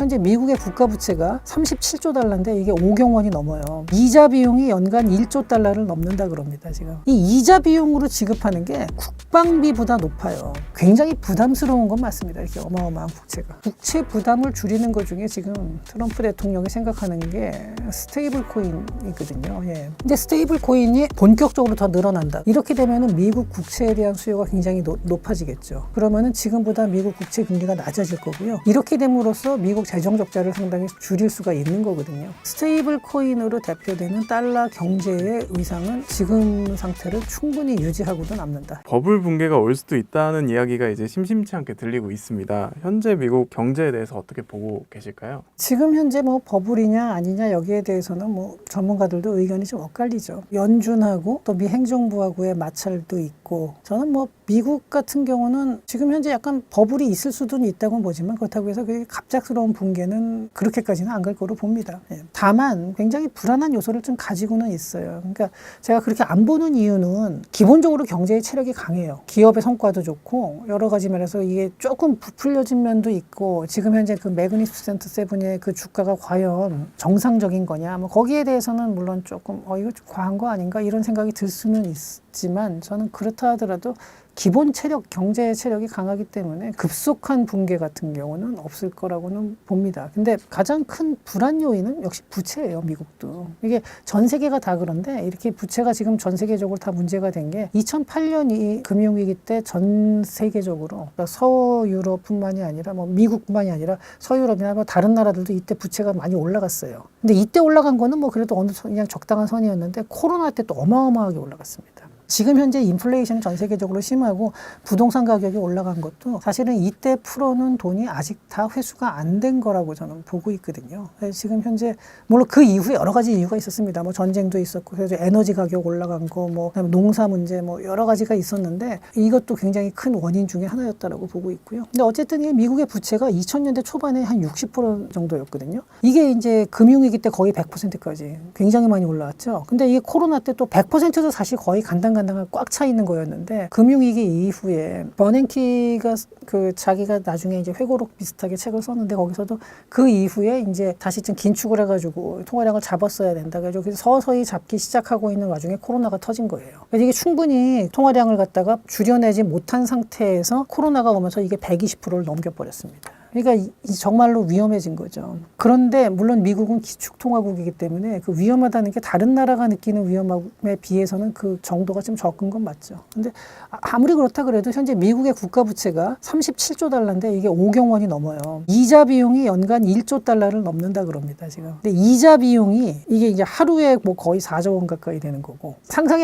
현재 미국의 국가 부채가 37조 달러인데 이게 5경 원이 넘어요. 이자 비용이 연간 1조 달러를 넘는다 그럽니다. 지금 이 이자 비용으로 지급하는 게 국방비보다 높아요. 굉장히 부담스러운 건 맞습니다. 이렇게 어마어마한 국채가. 국채 부담을 줄이는 것 중에 지금 트럼프 대통령이 생각하는 게 스테이블 코인이거든요. 예. 근데 스테이블 코인이 본격적으로 더 늘어난다. 이렇게 되면은 미국 국채에 대한 수요가 굉장히 높아지겠죠. 그러면은 지금보다 미국 국채 금리가 낮아질 거고요. 이렇게 됨으로써 미국 재정 적자를 상당히 줄일 수가 있는 거거든요. 스테이블 코인으로 대표되는 달러 경제의 위상은 지금 상태를 충분히 유지하고도 남는다. 버블 붕괴가 올 수도 있다는 이야기가 이제 심심치 않게 들리고 있습니다. 현재 미국 경제에 대해서 어떻게 보고 계실까요? 지금 현재 뭐 버블이냐 아니냐 여기에 대해서는 뭐 전문가들도 의견이 좀 엇갈리죠. 연준하고 또 미 행정부하고의 마찰도 있고, 저는 뭐 미국 같은 경우는 지금 현재 약간 버블이 있을 수도 있다고 보지만 그렇다고 해서 그 갑작스러운 붕괴는 그렇게까지는 안 갈 거로 봅니다. 다만 굉장히 불안한 요소를 좀 가지고는 있어요. 그러니까 제가 그렇게 안 보는 이유는 기본적으로 경제의 체력이 강해요. 기업의 성과도 좋고 여러 가지 면에서 이게 조금 부풀려진 면도 있고, 지금 현재 그 매그니피센트 세븐의 그 주가가 과연 정상적인 거냐, 뭐 거기에 대해서는 물론 조금 이거 좀 과한 거 아닌가 이런 생각이 들 수는 있지만, 저는 그렇다 하더라도 기본 체력, 경제의 체력이 강하기 때문에 급속한 붕괴 같은 경우는 없을 거라고는 봅니다. 근데 가장 큰 불안 요인은 역시 부채예요, 미국도. 이게 전 세계가 다 그런데 이렇게 부채가 지금 전 세계적으로 다 문제가 된 게 2008년 이 금융위기 때 전 세계적으로, 그러니까 서유럽뿐만이 아니라 뭐 미국뿐만이 아니라 서유럽이나 뭐 다른 나라들도 이때 부채가 많이 올라갔어요. 근데 이때 올라간 거는 뭐 그래도 어느 그냥 적당한 선이었는데 코로나 때 또 어마어마하게 올라갔습니다. 지금 현재 인플레이션이 전 세계적으로 심하고 부동산 가격이 올라간 것도 사실은 이때 풀어놓은 돈이 아직 다 회수가 안 된 거라고 저는 보고 있거든요. 지금 현재 물론 그 이후에 여러 가지 이유가 있었습니다. 뭐 전쟁도 있었고, 그래서 에너지 가격 올라간 거, 뭐 그다음에 농사 문제, 뭐 여러 가지가 있었는데 이것도 굉장히 큰 원인 중에 하나였다라고 보고 있고요. 근데 어쨌든 이 미국의 부채가 2000년대 초반에 한 60% 정도였거든요. 이게 이제 금융위기 때 거의 100%까지 굉장히 많이 올라왔죠. 근데 이 코로나 때 또 100%도 사실 거의 간당간당하게 꽉 차 있는 거였는데, 금융위기 이후에 버냉키가 그 자기가 나중에 이제 회고록 비슷하게 책을 썼는데 거기서도 그 이후에 이제 다시 좀 긴축을 해가지고 통화량을 잡았어야 된다. 그래서 서서히 잡기 시작하고 있는 와중에 코로나가 터진 거예요. 그래서 이게 충분히 통화량을 갖다가 줄여내지 못한 상태에서 코로나가 오면서 이게 120%를 넘겨버렸습니다. 그러니까 정말로 위험해진 거죠. 그런데 물론 미국은 기축통화국이기 때문에 그 위험하다는 게 다른 나라가 느끼는 위험함에 비해서는 그 정도가 좀 적은 건 맞죠. 근데 아무리 그렇다 그래도 현재 미국의 국가 부채가 37조 달러인데 이게 5경 원이 넘어요. 이자 비용이 연간 1조 달러를 넘는다 그럽니다, 지금. 근데 이자 비용이 이게 이제 하루에 뭐 거의 4조 원 가까이 되는 거고, 상상이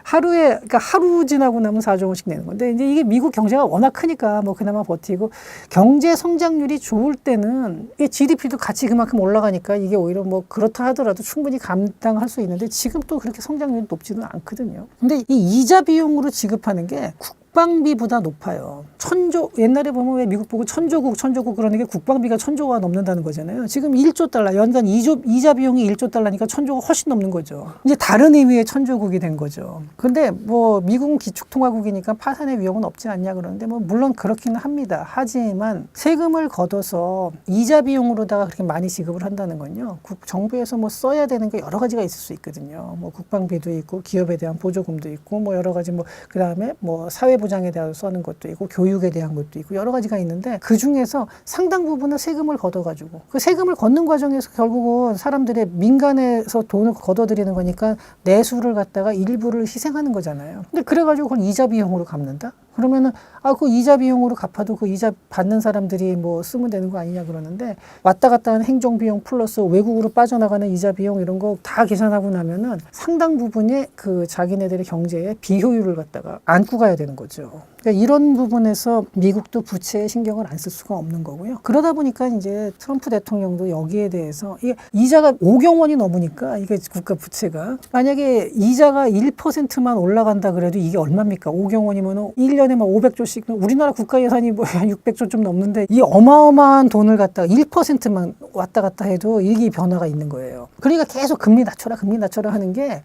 하루에, 그러니까 하루 지나고 나면 4조 원씩 내는 건데, 이제 이게 미국 경제가 워낙 크니까 뭐 그나마 버티고, 경제 성장률이 좋을 때는 GDP도 같이 그만큼 올라가니까 이게 오히려 뭐 그렇다 하더라도 충분히 감당할 수 있는데, 지금 또 그렇게 성장률이 높지는 않거든요. 근데 이 이자 비용으로 지급하는 게 국방비보다 높아요. 옛날에 보면 왜 미국 보고 천조국 그러는 게 국방비가 1000조가 넘는다는 거잖아요. 지금 1조 달러, 연간 이자 비용이 1조 달러니까 1000조가 훨씬 넘는 거죠. 이제 다른 의미의 천조국이 된 거죠. 근데 뭐 미국은 기축통화국이니까 파산의 위험은 없지 않냐 그러는데, 뭐 물론 그렇기는 합니다. 하지만 세금을 걷어서 이자 비용으로다가 그렇게 많이 지급을 한다는 건요, 정부에서 뭐 써야 되는 게 여러 가지가 있을 수 있거든요. 뭐 국방비도 있고 기업에 대한 보조금도 있고 뭐 여러 가지, 뭐 그다음에 뭐 사회보장에 대해서 쓰는 것도 있고 교육에 대한 것도 있고 여러 가지가 있는데, 그 중에서 상당 부분은 세금을 걷어가지고, 그 세금을 걷는 과정에서 결국은 사람들의 민간에서 돈을 걷어들이는 거니까 내수를 갖다가 일부를 희생하는 거잖아요. 근데 그래가지고 그걸 이자 비용으로 갚는다? 그러면은 그 이자 비용으로 갚아도 그 이자 받는 사람들이 뭐 쓰면 되는 거 아니냐 그러는데, 왔다 갔다 하는 행정 비용 플러스 외국으로 빠져나가는 이자 비용 이런 거 다 계산하고 나면은 상당 부분의 그 자기네들의 경제에 비효율을 갖다가 안고 가야 되는 거죠. 그러니까 이런 부분에서 미국도 부채에 신경을 안 쓸 수가 없는 거고요. 그러다 보니까 이제 트럼프 대통령도 여기에 대해서, 이게 이자가 5경 원이 넘으니까 이게 국가 부채가, 만약에 이자가 1%만 올라간다 그래도 이게 얼마입니까? 5경 원이면 1년에 막 500조씩, 우리나라 국가 예산이 뭐 600조 좀 넘는데 이 어마어마한 돈을 갖다가 1%만 왔다 갔다 해도 이게 변화가 있는 거예요. 그러니까 계속 금리 낮춰라 하는 게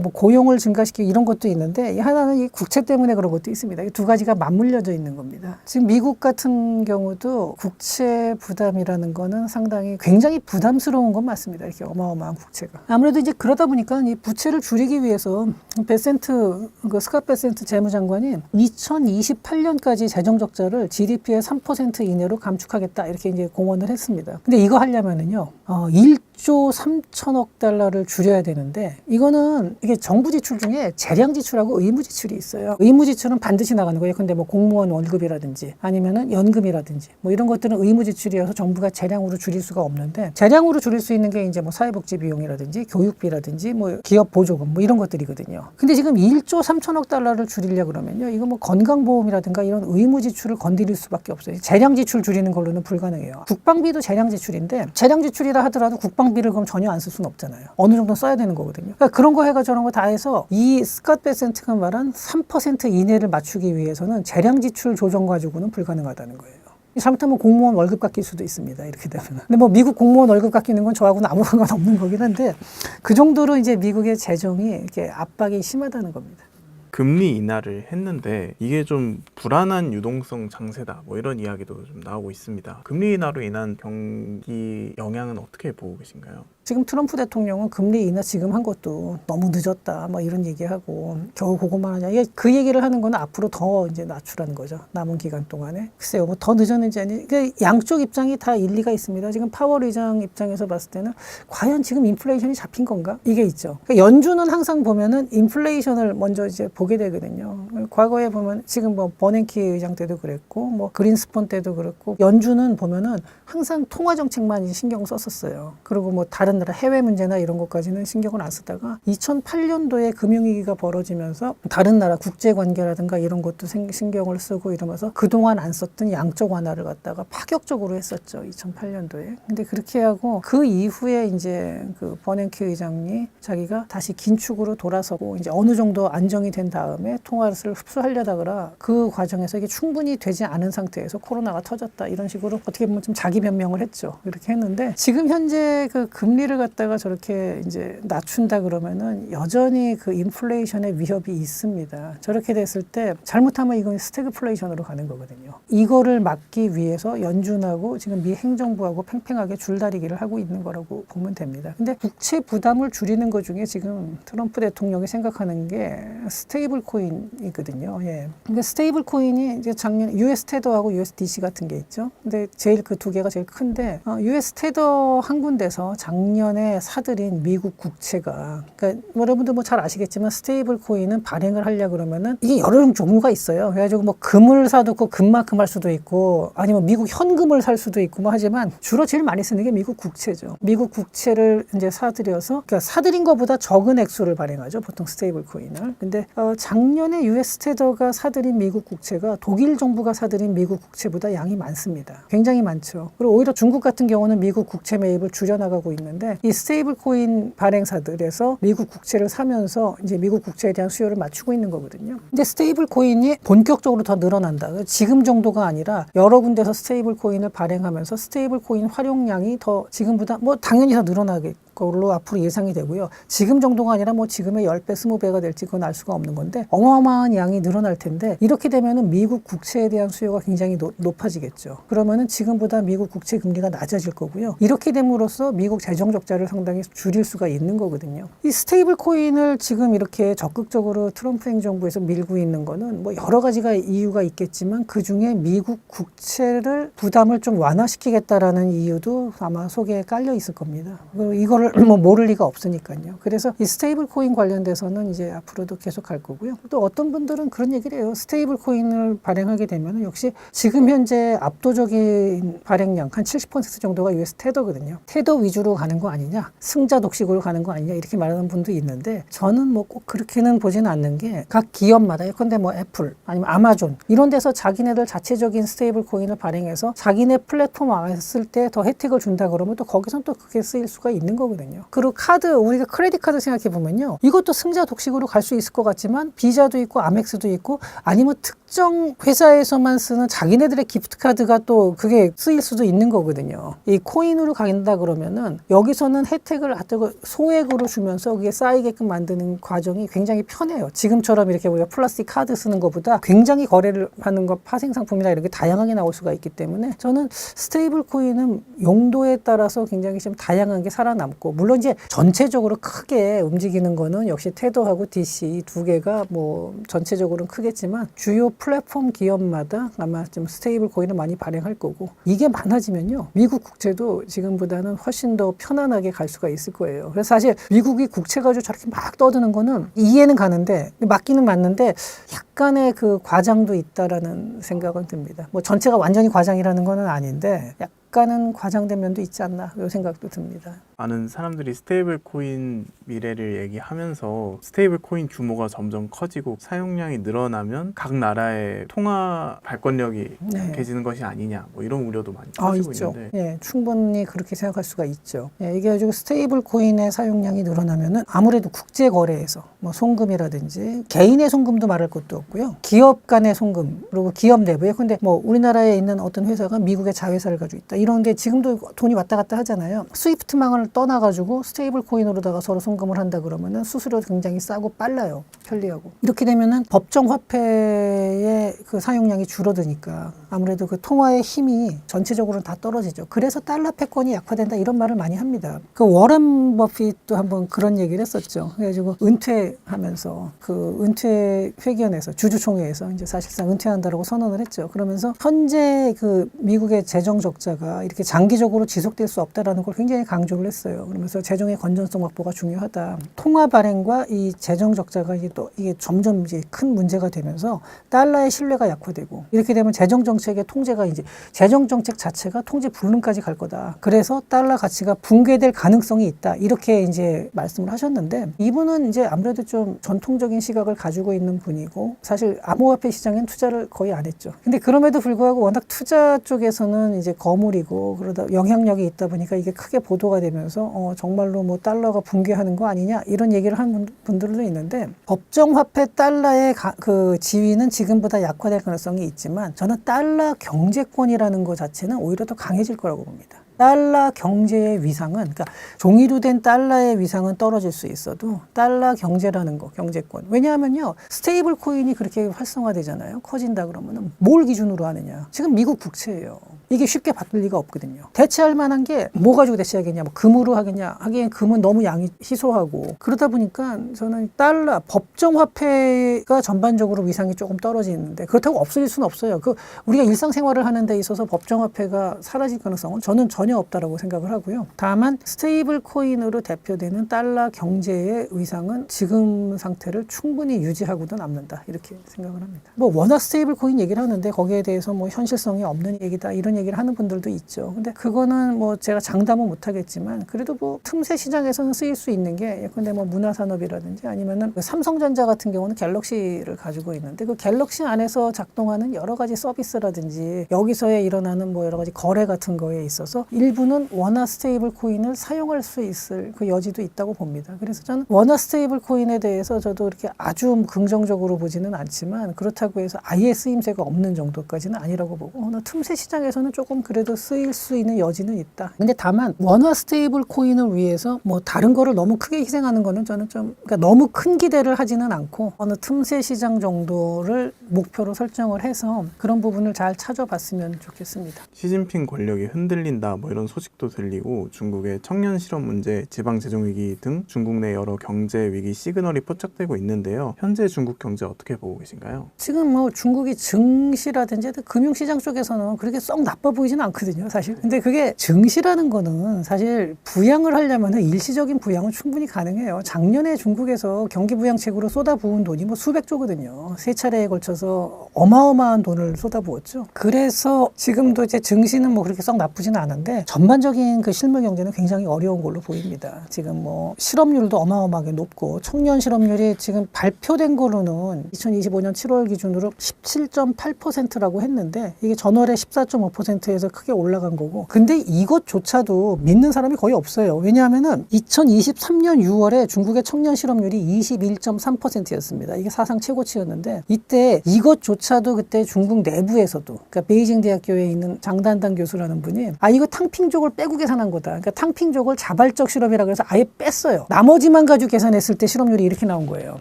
뭐 고용을 증가시키고 이런 것도 있는데, 하나는 이 국채 때문에 그런 것도 있습니다. 두 가지 가지가 맞물려져 있는 겁니다. 지금 미국 같은 경우도 국채 부담이라는 거는 상당히 굉장히 부담스러운 건 맞습니다. 이렇게 어마어마한 국채가. 아무래도 이제 그러다 보니까 이 부채를 줄이기 위해서 스캇 베센트 재무장관이 2028년까지 재정 적자를 GDP의 3% 이내로 감축하겠다 이렇게 이제 공언을 했습니다. 근데 이거 하려면은요, 1조 3천억 달러를 줄여야 되는데 이거는 이게 정부 지출 중에 재량 지출하고 의무 지출이 있어요. 의무 지출은 반드시 나가는 거예요. 근데 뭐 공무원 월급이라든지 아니면은 연금이라든지 뭐 이런 것들은 의무 지출이어서 정부가 재량으로 줄일 수가 없는데 재량으로 줄일 수 있는 게 이제 뭐 사회복지 비용이라든지 교육비라든지 뭐 기업 보조금 뭐 이런 것들이거든요. 근데 지금 1조 3천억 달러를 줄이려 그러면요. 이거 뭐 건강보험이라든가 이런 의무 지출을 건드릴 수밖에 없어요. 재량 지출 줄이는 걸로는 불가능해요. 국방비도 재량 지출인데 재량 지출이라 하더라도 국방비를 그럼 전혀 안 쓸 수는 없잖아요. 어느 정도 써야 되는 거거든요. 그러니까 그런 거 해가 저런 거 다 해서 이 스캇 베센트가 말한 3% 이내를 맞추기 위해서는 재량 지출 조정 가지고는 불가능하다는 거예요. 잘못하면 공무원 월급 깎일 수도 있습니다. 이렇게 되면. 근데 뭐 미국 공무원 월급 깎이는 건 저하고는 아무 상관없는 거긴 한데 그 정도로 이제 미국의 재정이 이렇게 압박이 심하다는 겁니다. 금리 인하를 했는데 이게 좀 불안한 유동성 장세다 뭐 이런 이야기도 좀 나오고 있습니다. 금리 인하로 인한 경기 영향은 어떻게 보고 계신가요? 지금 트럼프 대통령은 금리 인하 지금 한 것도 너무 늦었다 뭐 이런 얘기하고 겨우 그것만 하냐. 이게 그 얘기를 하는 거는 앞으로 더 이제 낮추라는 거죠. 남은 기간 동안에. 글쎄요, 뭐 더 늦었는지 아니. 그러니까 양쪽 입장이 다 일리가 있습니다. 지금 파월 의장 입장에서 봤을 때는 과연 지금 인플레이션이 잡힌 건가? 이게 있죠. 그러니까 연준은 항상 보면은 인플레이션을 먼저 이제 보게 되거든요. 과거에 보면 지금 뭐 버냉키 의장 때도 그랬고 뭐 그린스폰 때도 그랬고 연준은 보면은 항상 통화 정책만 신경 썼었어요. 그리고 뭐 다른 나라 해외 문제나 이런 것까지는 신경을 안 쓰다가 2008년도에 금융위기가 벌어지면서 다른 나라 국제 관계라든가 이런 것도 신경을 쓰고 이러면서 그동안 안 썼던 양적 완화를 갖다가 파격적으로 했었죠. 2008년도에. 근데 그렇게 하고 그 이후에 이제 그 버냉키 의장이 자기가 다시 긴축으로 돌아서고 이제 어느 정도 안정이 된 다음에 통화를 흡수하려다가 그 과정에서 이게 충분히 되지 않은 상태에서 코로나가 터졌다 이런 식으로 어떻게 보면 좀 자기 변명을 했죠. 이렇게 했는데 지금 현재 그 금리를 갖다가 저렇게 이제 낮춘다 그러면은 여전히 그 인플레이션의 위협이 있습니다. 저렇게 됐을 때 잘못하면 이건 스태그플레이션으로 가는 거거든요. 이거를 막기 위해서 연준하고 지금 미 행정부하고 팽팽하게 줄다리기를 하고 있는 거라고 보면 됩니다. 근데 국채 부담을 줄이는 것 중에 지금 트럼프 대통령이 생각하는 게 스테이블 코인이거든요. 예. 근데 스테이블 코인이 이제 작년 US 테더하고 USDC 같은 게 있죠. 근데 제일 그 두 개가 제일 큰데 US 테더 한 군데서 작년에 사들인 미국 국채가 그러니까 여러분들 뭐 잘 아시겠지만 스테이블 코인은 발행을 하려고 그러면은 이게 여러 종류가 있어요. 그래가지고 뭐 금을 사두고 금만큼 할 수도 있고 아니면 미국 현금을 살 수도 있고 뭐 하지만 주로 제일 많이 쓰는 게 미국 국채죠. 미국 국채를 이제 사들여서 그러니까 사들인 것보다 적은 액수를 발행하죠. 보통 스테이블 코인을. 근데 작년에 US 테더가 사들인 미국 국채가 독일 정부가 사들인 미국 국채보다 양이 많습니다. 굉장히 많죠. 그리고 오히려 중국 같은 경우는 미국 국채 매입을 줄여나가고 있는데 이 스테이블 코인 발행사들에서 미국 국채를 사면서 이제 미국 국채에 대한 수요를 맞추고 있는 거거든요. 근데 스테이블 코인이 본격적으로 더 늘어난다. 지금 정도가 아니라 여러 군데서 스테이블 코인을 발행하면서 스테이블 코인 활용량이 더 지금보다 뭐 당연히 더 늘어나겠죠. 걸로 앞으로 예상이 되고요. 지금 정도가 아니라 뭐 지금의 10배, 20배가 될지 그건 알 수가 없는 건데 어마어마한 양이 늘어날 텐데 이렇게 되면은 미국 국채에 대한 수요가 굉장히 높아지겠죠. 그러면은 지금보다 미국 국채 금리가 낮아질 거고요. 이렇게 됨으로써 미국 재정 적자를 상당히 줄일 수가 있는 거거든요. 이 스테이블 코인을 지금 이렇게 적극적으로 트럼프 행정부에서 밀고 있는 거는 뭐 여러 가지가 이유가 있겠지만 그중에 미국 국채를 부담을 좀 완화시키겠다라는 이유도 아마 속에 깔려 있을 겁니다. 그리고 이거를 뭐 모를 리가 없으니까요. 그래서 이 스테이블 코인 관련돼서는 이제 앞으로도 계속 갈 거고요. 또 어떤 분들은 그런 얘기를 해요. 스테이블 코인을 발행하게 되면 역시 지금 현재 압도적인 발행량 한 70% 정도가 US 테더거든요. 테더 위주로 가는 거 아니냐, 승자 독식으로 가는 거 아니냐 이렇게 말하는 분도 있는데 저는 뭐 꼭 그렇게는 보지는 않는 게 각 기업마다 예컨대 뭐 애플 아니면 아마존 이런 데서 자기네들 자체적인 스테이블 코인을 발행해서 자기네 플랫폼 안에 쓸 때 더 혜택을 준다 그러면 또 거기선 또 그게 쓰일 수가 있는 거거든요. 그리고 카드, 우리가 크레딧 카드 생각해 보면요. 이것도 승자 독식으로 갈 수 있을 것 같지만 비자도 있고 아멕스도 있고 아니면 특정 회사에서만 쓰는 자기네들의 기프트 카드가 또 그게 쓰일 수도 있는 거거든요. 이 코인으로 간다 그러면은 여기서는 혜택을 소액으로 주면서 그게 쌓이게끔 만드는 과정이 굉장히 편해요. 지금처럼 이렇게 우리가 플라스틱 카드 쓰는 것보다 굉장히 거래를 하는 것, 파생 상품이나 이렇게 다양하게 나올 수가 있기 때문에 저는 스테이블 코인은 용도에 따라서 굉장히 좀 다양한 게 살아남고, 물론 이제 전체적으로 크게 움직이는 거는 역시 테더하고 DC 두 개가 뭐 전체적으로는 크겠지만 주요 플랫폼 기업마다 아마 좀 스테이블 코인을 많이 발행할 거고, 이게 많아지면요 미국 국채도 지금보다는 훨씬 더 편안하게 갈 수가 있을 거예요. 그래서 사실 미국이 국채 가지고 저렇게 막 떠드는 거는 이해는 가는데, 맞기는 맞는데 약간의 그 과장도 있다라는 생각은 듭니다. 뭐 전체가 완전히 과장이라는 거는 아닌데 약간은 과장된 면도 있지 않나, 이 생각도 듭니다. 많은 사람들이 스테이블 코인 미래를 얘기하면서 스테이블 코인 규모가 점점 커지고 사용량이 늘어나면 각 나라의 통화 발권력이 약해지는 것이 아니냐, 뭐 이런 우려도 많이 커지고 있죠. 있는데 예, 충분히 그렇게 생각할 수가 있죠. 예, 이게 가지고 스테이블 코인의 사용량이 늘어나면은 아무래도 국제 거래에서 뭐 송금이라든지 개인의 송금도 말할 것도 없고요. 기업 간의 송금, 그리고 기업 내부에, 근데 뭐 우리나라에 있는 어떤 회사가 미국의 자회사를 가지고 있다, 이런 게 지금도 돈이 왔다 갔다 하잖아요. 스위프트망을 떠나가지고 스테이블 코인으로다가 서로 송금을 한다 그러면은 수수료 굉장히 싸고 빨라요. 편리하고. 이렇게 되면은 법정 화폐의 그 사용량이 줄어드니까 아무래도 그 통화의 힘이 전체적으로 다 떨어지죠. 그래서 달러 패권이 약화된다, 이런 말을 많이 합니다. 그 워런 버핏도 한번 그런 얘기를 했었죠. 그래가지고 은퇴하면서 그 은퇴 회견에서, 주주총회에서 이제 사실상 은퇴한다라고 선언을 했죠. 그러면서 현재 그 미국의 재정 적자가 이렇게 장기적으로 지속될 수 없다라는 걸 굉장히 강조를 했어요. 그러면서 재정의 건전성 확보가 중요하다. 통화 발행과 이 재정 적자가 이게 점점 이제 큰 문제가 되면서 달러의 신뢰가 약화되고, 이렇게 되면 재정 정책의 통제가 이제 재정 정책 자체가 통제 불능까지 갈 거다. 그래서 달러 가치가 붕괴될 가능성이 있다. 이렇게 이제 말씀을 하셨는데, 이분은 이제 아무래도 좀 전통적인 시각을 가지고 있는 분이고, 사실 암호화폐 시장엔 투자를 거의 안 했죠. 근데 그럼에도 불구하고 워낙 투자 쪽에서는 이제 거물이고 그러다 영향력이 있다 보니까 이게 크게 보도가 되면서 정말로 뭐 달러가 붕괴하는 거 아니냐, 이런 얘기를 하는 분들도 있는데, 법정 화폐 달러의 그 지위는 지금보다 약화될 가능성이 있지만 저는 달러 경제권이라는 것 자체는 오히려 더 강해질 거라고 봅니다. 달러 경제의 위상은, 그러니까 종이로 된 달러의 위상은 떨어질 수 있어도 달러 경제라는 거, 경제권. 왜냐하면요, 스테이블 코인이 그렇게 활성화되잖아요. 커진다 그러면은 뭘 기준으로 하느냐. 지금 미국 국채예요. 이게 쉽게 바뀔 리가 없거든요. 대체할 만한 게 뭐 가지고 대체하겠냐, 뭐 금으로 하겠냐. 하기엔 금은 너무 양이 희소하고, 그러다 보니까 저는 달러, 법정 화폐가 전반적으로 위상이 조금 떨어지는데, 그렇다고 없어질 수는 없어요. 우리가 일상생활을 하는 데 있어서 법정 화폐가 사라질 가능성은 저는 전혀 없다라고 생각을 하고요. 다만 스테이블 코인으로 대표되는 달러 경제의 위상은 지금 상태를 충분히 유지하고도 남는다, 이렇게 생각을 합니다. 뭐 워낙 스테이블 코인 얘기를 하는데 거기에 대해서 뭐 현실성이 없는 얘기다, 이런 얘기를 하는 분들도 있죠. 근데 그거는 뭐 제가 장담은 못하겠지만 그래도 뭐 틈새 시장에서는 쓰일 수 있는 게, 예컨대 뭐 문화산업이라든지 아니면은 삼성전자 같은 경우는 갤럭시를 가지고 있는데, 그 갤럭시 안에서 작동하는 여러 가지 서비스라든지 여기서의 일어나는 뭐 여러 가지 거래 같은 거에 있어서 일부는 원화 스테이블 코인을 사용할 수 있을 그 여지도 있다고 봅니다. 그래서 저는 원화 스테이블 코인에 대해서 저도 이렇게 아주 긍정적으로 보지는 않지만, 그렇다고 해서 아예 쓰임새가 없는 정도까지는 아니라고 보고, 틈새 시장에서는 조금 그래도 쓰일 수 있는 여지는 있다. 근데 다만 원화 스테이블 코인을 위해서 뭐 다른 거를 너무 크게 희생하는 거는 저는 좀, 그러니까 너무 큰 기대를 하지는 않고 어느 틈새 시장 정도를 목표로 설정을 해서 그런 부분을 잘 찾아봤으면 좋겠습니다. 시진핑 권력이 흔들린다, 뭐 이런 소식도 들리고, 중국의 청년 실업 문제, 지방 재정 위기 등 중국 내 여러 경제 위기 시그널이 포착되고 있는데요. 현재 중국 경제 어떻게 보고 계신가요? 지금 뭐 중국이 증시라든지 금융시장 쪽에서는 그렇게 썩 나빠 보이지는 않거든요, 사실. 근데 그게 증시라는 거는 사실 부양을 하려면 일시적인 부양은 충분히 가능해요. 작년에 중국에서 경기 부양책으로 쏟아부은 돈이 뭐 수백조거든요. 세 차례에 걸쳐서 어마어마한 돈을 쏟아부었죠. 그래서 지금도 이제 증시는 뭐 그렇게 썩 나쁘지는 않은데, 있는데 전반적인 그 실물 경제는 굉장히 어려운 걸로 보입니다. 지금 뭐 실업률도 어마어마하게 높고 청년 실업률이 지금 발표된 거로는 2025년 7월 기준으로 17.8%라고 했는데 이게 전월에 14.5%에서 크게 올라간 거고, 근데 이것조차도 믿는 사람이 거의 없어요. 왜냐하면은 2023년 6월에 중국의 청년 실업률이 21.3%였습니다. 이게 사상 최고치였는데 이때 이것조차도 그때 중국 내부에서도, 그러니까 베이징 대학교에 있는 장단당 교수라는 분이 이거 탕핑족을 빼고 계산한 거다. 그러니까 탕핑족을 자발적 실업이라 그래서 아예 뺐어요. 나머지만 가지고 계산했을 때 실업률이 이렇게 나온 거예요.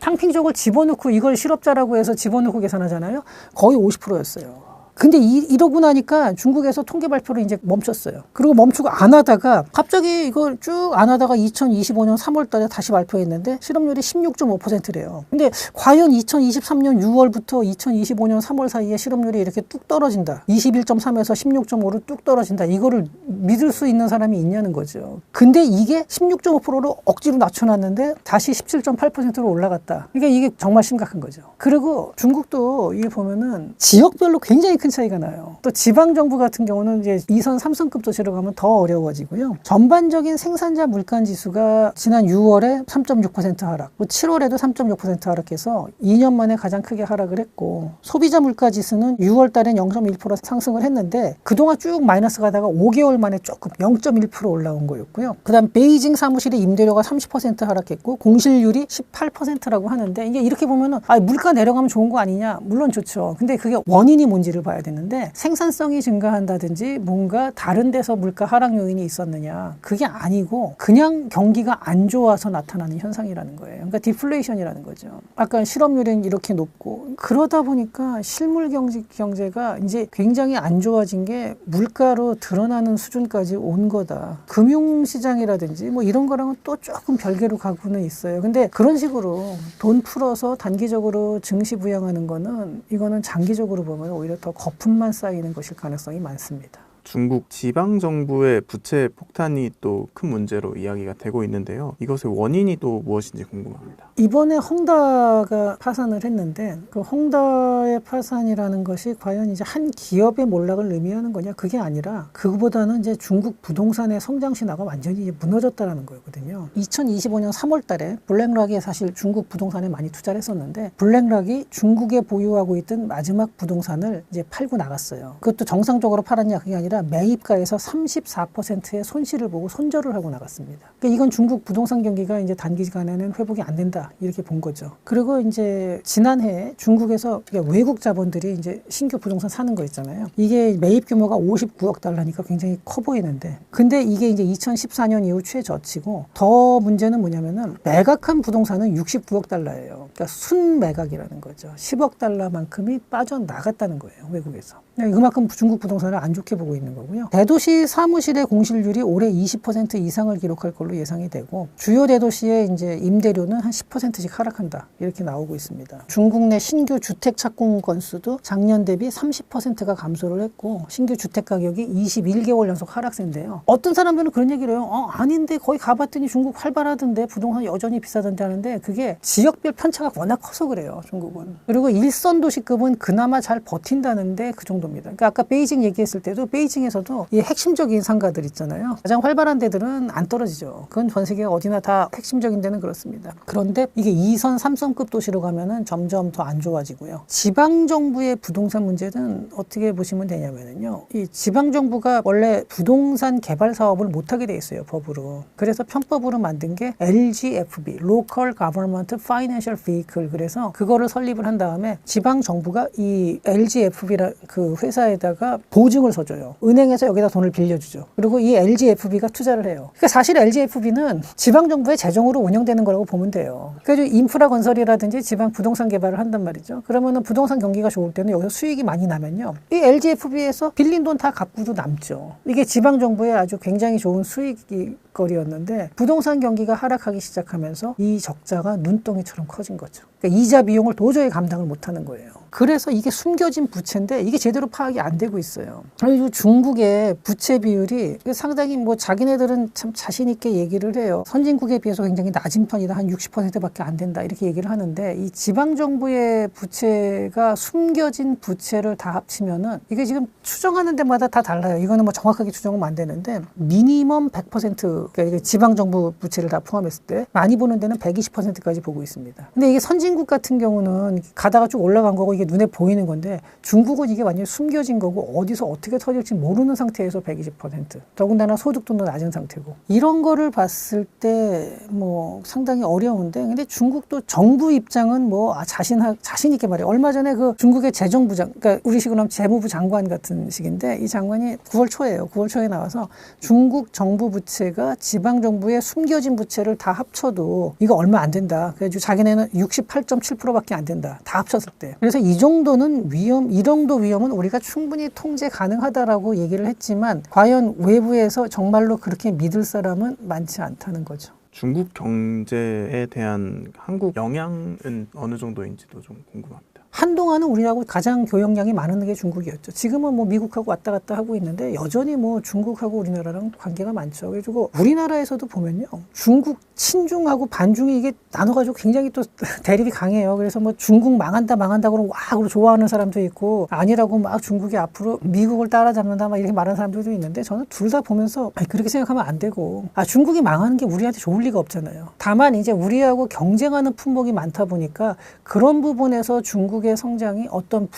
탕핑족을 집어넣고 이걸 실업자라고 해서 집어넣고 계산하잖아요. 거의 50%였어요. 근데 이러고 나니까 중국에서 통계 발표를 이제 멈췄어요. 그리고 멈추고 안 하다가 갑자기 이걸 쭉 안 하다가 2025년 3월 달에 다시 발표했는데 실업률이 16.5%래요. 근데 과연 2023년 6월부터 2025년 3월 사이에 실업률이 이렇게 뚝 떨어진다. 21.3에서 16.5로 뚝 떨어진다. 이거를 믿을 수 있는 사람이 있냐는 거죠. 근데 이게 16.5%로 억지로 낮춰놨는데 다시 17.8%로 올라갔다. 그러니까 이게 정말 심각한 거죠. 그리고 중국도 이게 보면은 지역별로 굉장히 큰 차이가 나요. 또 지방정부 같은 경우는 이제 2선, 3선급 도시로 가면 더 어려워지고요. 전반적인 생산자 물가지수가 지난 6월에 3.6% 하락, 7월에도 3.6% 하락해서 2년 만에 가장 크게 하락을 했고, 소비자 물가지수는 6월 달엔 0.1% 상승을 했는데 그동안 쭉 마이너스 가다가 5개월 만에 조금 0.1% 올라온 거였고요. 그 다음 베이징 사무실의 임대료가 30% 하락했고 공실률이 18%라고 하는데, 이게 이렇게 보면은 물가 내려가면 좋은 거 아니냐? 물론 좋죠. 근데 그게 원인이 뭔지를 봐야 되는데, 생산성이 증가한다든지 뭔가 다른 데서 물가 하락 요인이 있었느냐, 그게 아니고 그냥 경기가 안 좋아서 나타나는 현상이라는 거예요. 그러니까 디플레이션이라는 거죠. 아까 실업률은 이렇게 높고 그러다 보니까 실물 경제가 이제 굉장히 안 좋아진 게 물가로 드러나는 수준까지 온 거다. 금융시장이라든지 뭐 이런 거랑은 또 조금 별개로 가고는 있어요. 근데 그런 식으로 돈 풀어서 단기적으로 증시 부양하는 거는, 이거는 장기적으로 보면 오히려 더 거품만 쌓이는 것일 가능성이 많습니다. 중국 지방정부의 부채 폭탄이 또 큰 문제로 이야기가 되고 있는데요. 이것의 원인이 또 무엇인지 궁금합니다. 이번에 헝다가 파산을 했는데 그 헝다의 파산이라는 것이 과연 이제 한 기업의 몰락을 의미하는 거냐? 그게 아니라 그거보다는 이제 중국 부동산의 성장 신화가 완전히 이제 무너졌다라는 거거든요. 2025년 3월 달에 블랙락이 사실 중국 부동산에 많이 투자를 했었는데, 블랙락이 중국에 보유하고 있던 마지막 부동산을 이제 팔고 나갔어요. 그것도 정상적으로 팔았냐? 그게 아니라 매입가에서 34%의 손실을 보고 손절을 하고 나갔습니다. 그러니까 이건 중국 부동산 경기가 이제 단기간에는 회복이 안 된다, 이렇게 본 거죠. 그리고 이제 지난해 중국에서 외국 자본들이 이제 신규 부동산 사는 거 있잖아요. 이게 매입 규모가 59억 달러니까 굉장히 커 보이는데, 근데 이게 이제 2014년 이후 최저치고, 더 문제는 뭐냐면은 매각한 부동산은 69억 달러예요. 그러니까 순매각이라는 거죠. 10억 달러만큼이 빠져나갔다는 거예요, 외국에서. 그만큼 중국 부동산을 안 좋게 보고 있는 거고요. 대도시 사무실의 공실률이 올해 20% 이상을 기록할 걸로 예상이 되고, 주요 대도시의 이제 임대료는 한 10%씩 하락한다, 이렇게 나오고 있습니다. 중국 내 신규 주택 착공 건수도 작년 대비 30%가 감소를 했고, 신규 주택 가격이 21개월 연속 하락세인데요. 어떤 사람들은 그런 얘기를 해요. 아닌데 거기 가봤더니 중국 활발하던데 부동산 여전히 비싸던데 하는데, 그게 지역별 편차가 워낙 커서 그래요, 중국은. 그리고 일선 도시급은 그나마 잘 버틴다는데 그 정도입니다. 그러니까 아까 베이징 얘기했을 때도 베이징에서도 이 핵심적인 상가들 있잖아요. 가장 활발한 데들은 안 떨어지죠. 그건 전 세계 어디나 다 핵심적인 데는 그렇습니다. 그런데 이게 2선, 3선급 도시로 가면은 점점 더 안 좋아지고요. 지방정부의 부동산 문제는 어떻게 보시면 되냐면요. 이 지방정부가 원래 부동산 개발 사업을 못하게 돼 있어요, 법으로. 그래서 편법으로 만든 게 LGFB, Local Government Financial Vehicle. 그래서 그거를 설립을 한 다음에 지방정부가 이 LGFB라 그 회사에다가 보증을 서줘요. 은행에서 여기다 돈을 빌려주죠. 그리고 이 LGFB가 투자를 해요. 그러니까 사실 LGFB는 지방정부의 재정으로 운영되는 거라고 보면 돼요. 그래서 인프라 건설이라든지 지방 부동산 개발을 한단 말이죠. 그러면은 부동산 경기가 좋을 때는 여기서 수익이 많이 나면요, 이 LGFB에서 빌린 돈 다 갚고도 남죠. 이게 지방정부의 아주 굉장히 좋은 수익이 거리였는데 부동산 경기가 하락하기 시작하면서 이 적자가 눈덩이처럼 커진 거죠. 그러니까 이자 비용을 도저히 감당을 못하는 거예요. 그래서 이게 숨겨진 부채인데 이게 제대로 파악이 안 되고 있어요. 그리고 중국의 부채 비율이 상당히 뭐 자기네들은 참 자신 있게 얘기를 해요. 선진국에 비해서 굉장히 낮은 편이다. 한 60%밖에 안 된다. 이렇게 얘기를 하는데 이 지방 정부의 부채가 숨겨진 부채를 다 합치면은 이게 지금 추정하는 데마다 다 달라요. 이거는 뭐 정확하게 추정하면 안 되는데 미니멈 100% 그러니까 지방 정부 부채를 다 포함했을 때 많이 보는 데는 120%까지 보고 있습니다. 근데 이게 선진국 같은 경우는 가다가 쭉 올라간 거고 이게 눈에 보이는 건데 중국은 이게 완전히 숨겨진 거고 어디서 어떻게 터질지 모르는 상태에서 120%. 더군다나 소득도 낮은 상태고. 이런 거를 봤을 때 뭐 상당히 어려운데 근데 중국도 정부 입장은 뭐 자신 있게 말해요. 얼마 전에 그 중국의 재정부장 그러니까 우리식으로 하면 재무부 장관 같은 식인데 이 장관이 9월 초예요. 9월 초에 나와서 중국 정부 부채가 지방 정부의 숨겨진 부채를 다 합쳐도 이거 얼마 안 된다. 그래가지고 자기네는 68.7%밖에 안 된다. 다 합쳤을 때. 그래서 이 정도는 이 정도 위험은 우리가 충분히 통제 가능하다라고 얘기를 했지만 과연 외부에서 정말로 그렇게 믿을 사람은 많지 않다는 거죠. 중국 경제에 대한 한국 영향은 어느 정도인지도 좀 궁금합니다. 한동안은 우리하고 가장 교역량이 많은 게 중국이었죠. 지금은 뭐 미국하고 왔다 갔다 하고 있는데 여전히 뭐 중국하고 우리나라랑 관계가 많죠. 그래가지고 우리나라에서도 보면요. 중국 친중하고 반중이 이게 나눠가지고 굉장히 또 대립이 강해요. 그래서 뭐 중국 망한다 그러고 와 그러고 좋아하는 사람도 있고 아니라고 막 중국이 앞으로 미국을 따라잡는다 막 이렇게 말하는 사람들도 있는데 저는 둘 다 보면서 그렇게 생각하면 안 되고 중국이 망하는 게 우리한테 좋을 리가 없잖아요. 다만 이제 우리하고 경쟁하는 품목이 많다 보니까 그런 부분에서 중국의 성장이 어떤